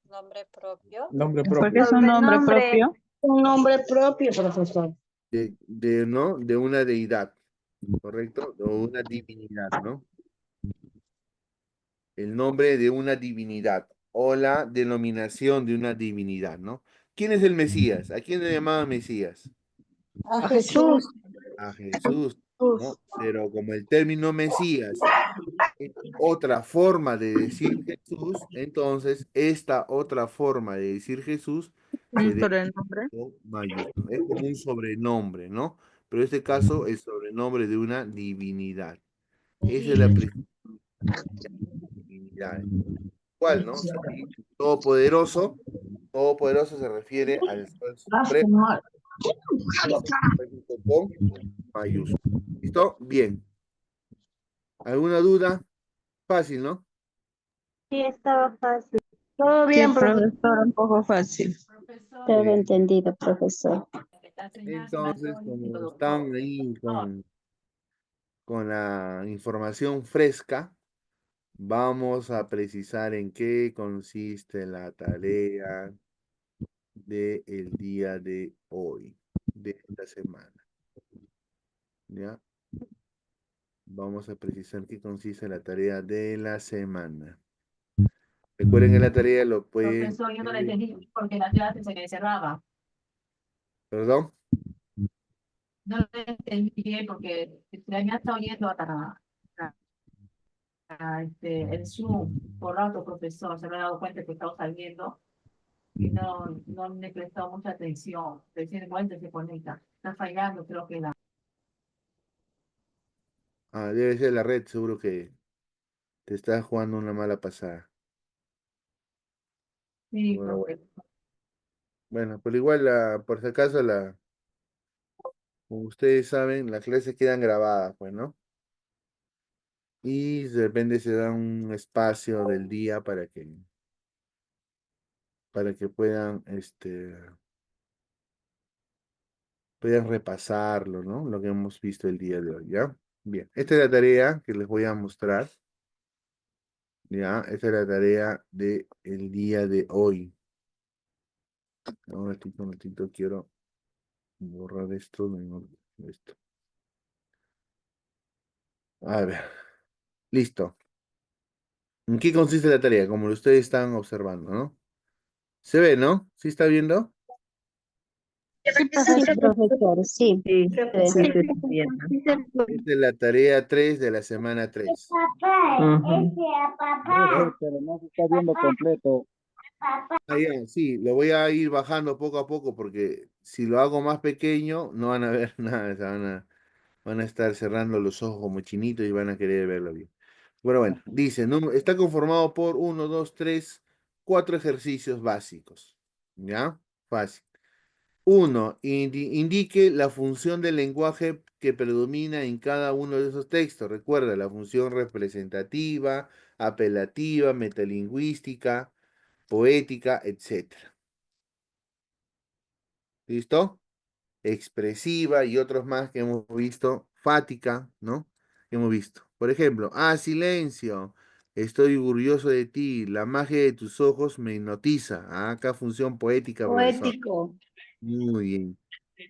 Nombre propio. Nombre Porque propio. es un nombre propio. Un nombre propio, profesor. ¿No? De una deidad, ¿correcto? O una divinidad, ¿no? El nombre de una divinidad o la denominación de una divinidad, ¿no? ¿Quién es el Mesías? ¿A quién le llamaban Mesías? A Jesús. A Jesús, ¿no? Pero como el término Mesías es otra forma de decir Jesús, entonces esta otra forma de decir Jesús se Un debe sobrenombre. con mayúscula. Es como un sobrenombre, ¿no? Pero en este caso es sobrenombre de una divinidad. Esa es la principal divinidad. ¿Cuál, no? Si todopoderoso, todopoderoso se refiere al Sol Supremo con mayúscula. ¿Listo? Bien. ¿Alguna duda? Fácil, ¿no? Sí, estaba fácil. Todo Sí, bien, profesor. profesor, un poco fácil. Profesor, Todo Bien. entendido, profesor. que está enseñando Entonces, todo como líquido, están doctor. ahí con la información fresca, vamos a precisar en qué consiste la tarea del día de hoy, de esta semana. ¿Ya? Vamos a precisar qué consiste la tarea de la semana. Recuerden que la tarea lo pueden... Profesor, yo no le entendí porque la clase se me cerraba. ¿Perdón? No lo entendí bien porque me ha estado oyendo el Zoom por rato, profesor. Se me ha dado cuenta que estaba saliendo y no me he prestado mucha atención. Recién vuelta se conecta. Está fallando, creo que la... Ah, debe ser la red, seguro que te está jugando una mala pasada. Sí, Bueno, bueno. profesor. Bueno, pero igual, por si acaso, como ustedes saben, las clases quedan grabadas, pues, ¿no? Y de repente se da un espacio del día para que puedan, puedan repasarlo, ¿no? Lo que hemos visto el día de hoy, ¿ya? Bien, esta es la tarea que les voy a mostrar, ¿ya? Esta es la tarea del día de hoy. Un ratito, quiero borrar esto, no, esto. A ver, listo. ¿En qué consiste la tarea? Como ustedes están observando, ¿no? ¿Se ve, no? ¿Sí está viendo? Sí, Sí, profesor. profesor, sí. Sí, sí, Sí. estoy viendo. Esta es la tarea 3 de la semana 3. Profe, pero no se está viendo completo. Ah, ya, sí, lo voy a ir bajando poco a poco porque si lo hago más pequeño no van a ver nada, van a estar cerrando los ojos como chinitos y van a querer verlo bien. Bueno, dice, está conformado por 4 ejercicios básicos. ¿Ya? Fácil. 1. Indique la función del lenguaje que predomina en cada uno de esos textos. Recuerda, la función representativa, apelativa, metalingüística, poética, etcétera. ¿Listo? Expresiva y otros más que hemos visto. Fática, ¿no? Que hemos visto. Por ejemplo, silencio. Estoy orgulloso de ti. La magia de tus ojos me hipnotiza. Acá función poética, profesor. Poético. Muy bien.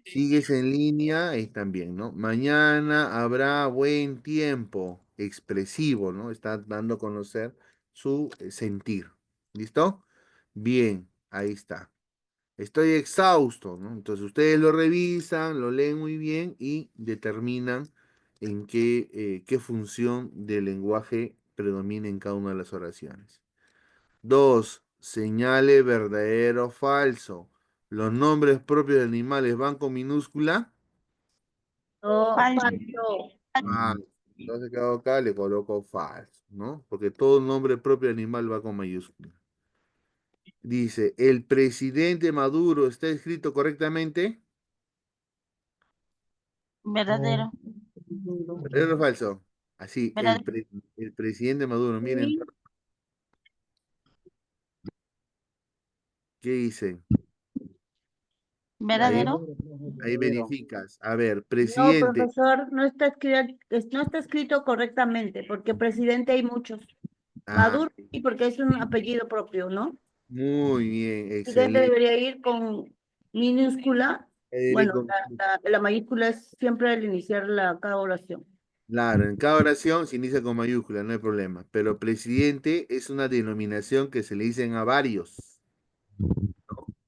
Sigues en línea y también, ¿no? Mañana habrá buen tiempo. Expresivo, ¿no? Está dando a conocer su sentir. ¿Listo? Bien, ahí está. Estoy exhausto, ¿no? Entonces ustedes lo revisan, lo leen muy bien y determinan en qué función del lenguaje predomina en cada una de las oraciones. 2. Señale verdadero o falso. ¿Los nombres propios de animales van con minúscula? Falso. Falso. Entonces, ¿qué hago acá? Le coloco falso, ¿no? Porque todo nombre propio de animal va con mayúscula. Dice, ¿el presidente Maduro está escrito correctamente? Verdadero. ¿Verdadero o falso? Así, Verdadero. el presidente Maduro, miren, Sí. ¿qué dice? Ahí, Verdadero. ahí verificas. A ver, No, presidente. profesor, no está escrito correctamente, porque presidente hay muchos. Ah, Maduro, y porque es un apellido propio, ¿no? muy bien, Presidente excelente. debería ir con minúscula. Bueno, la mayúscula es siempre al iniciar cada oración. Claro, en cada oración se inicia con mayúscula, no hay problema. Pero presidente es una denominación que se le dicen a varios.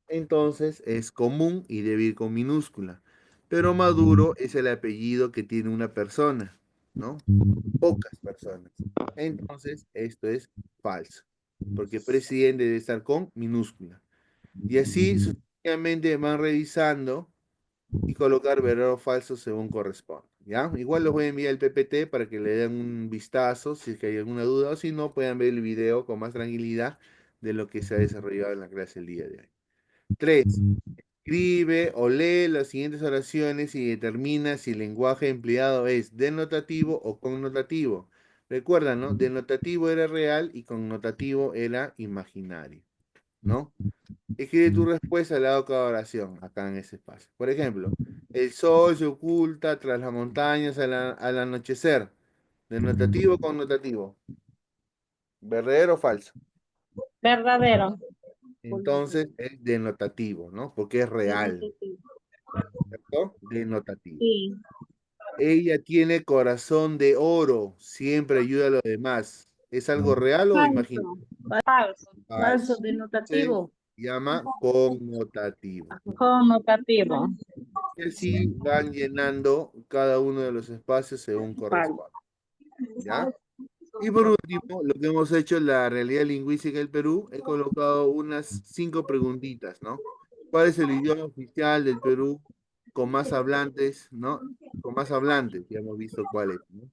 Entonces es común y debe ir con minúscula. Pero Maduro es el apellido que tiene una persona, ¿no? Pocas personas. Entonces esto es falso, porque presidente debe estar con minúscula. Y así sucesivamente van revisando y colocar verdadero o falso según corresponde. ¿Ya? Igual los voy a enviar al PPT para que le den un vistazo si es que hay alguna duda o si no puedan ver el video con más tranquilidad de lo que se ha desarrollado en la clase el día de hoy. 3. Escribe o lee las siguientes oraciones y determina si el lenguaje empleado es denotativo o connotativo. Recuerda, ¿no? Denotativo era real y connotativo era imaginario, ¿no? Escribe tu respuesta al lado de cada oración, acá en ese espacio. Por ejemplo, el sol se oculta tras las montañas al anochecer. ¿Denotativo o connotativo? ¿Verdadero o falso? Verdadero. Entonces es denotativo, ¿no? Porque es real, ¿cierto? Denotativo. Sí. Ella tiene corazón de oro, siempre ayuda a los demás. ¿Es algo real o imaginario? Falso. Falso, Falso. Se denotativo. llama connotativo. Connotativo. Y así van llenando cada uno de los espacios según corresponde. ¿Ya? Y por último, lo que hemos hecho en la realidad lingüística del Perú, he colocado unas 5 preguntitas, ¿no? ¿Cuál es el idioma oficial del Perú con más hablantes, ¿no? Con más hablantes, ya hemos visto cuál es, ¿no?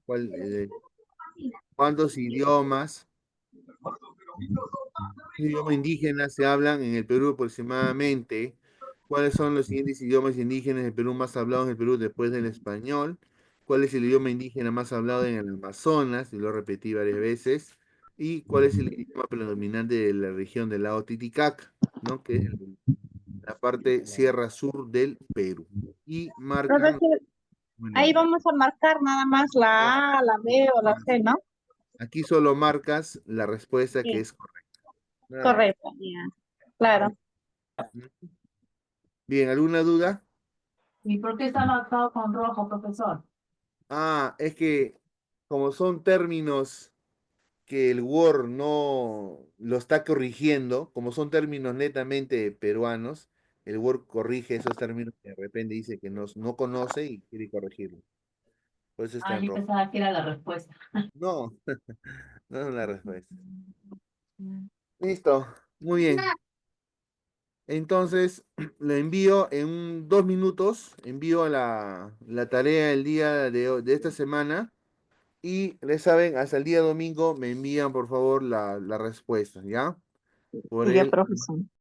¿Cuántos idiomas indígenas se hablan en el Perú aproximadamente? ¿Cuáles son los siguientes idiomas indígenas del Perú más hablados en el Perú después del español? ¿Cuál es el idioma indígena más hablado en el Amazonas? Y lo repetí varias veces. ¿Y cuál es el idioma predominante de la región del lago Titicaca, ¿no? Que es la parte sierra sur del Perú. Y marcan, Profesor, bueno, ahí vamos a marcar nada más la A, la B o la C, ¿no? aquí solo marcas la respuesta que Sí, es correcta. Nada más. correcto, ya. Claro. Bien, ¿alguna duda? ¿Y por qué está marcado con rojo, profesor? Ah, es que como son términos que el Word no lo está corrigiendo, como son términos netamente peruanos, el Word corrige esos términos que de repente dice que no conoce y quiere corregirlo. Por eso está Ah, en yo rojo. pensaba que era la respuesta. No, no es la respuesta. Listo, muy bien. Entonces, le envío en 2 minutos, envío la tarea del día de esta semana. Y les saben, hasta el día domingo me envían por favor la respuesta, ¿ya? Por Ya, el profesor.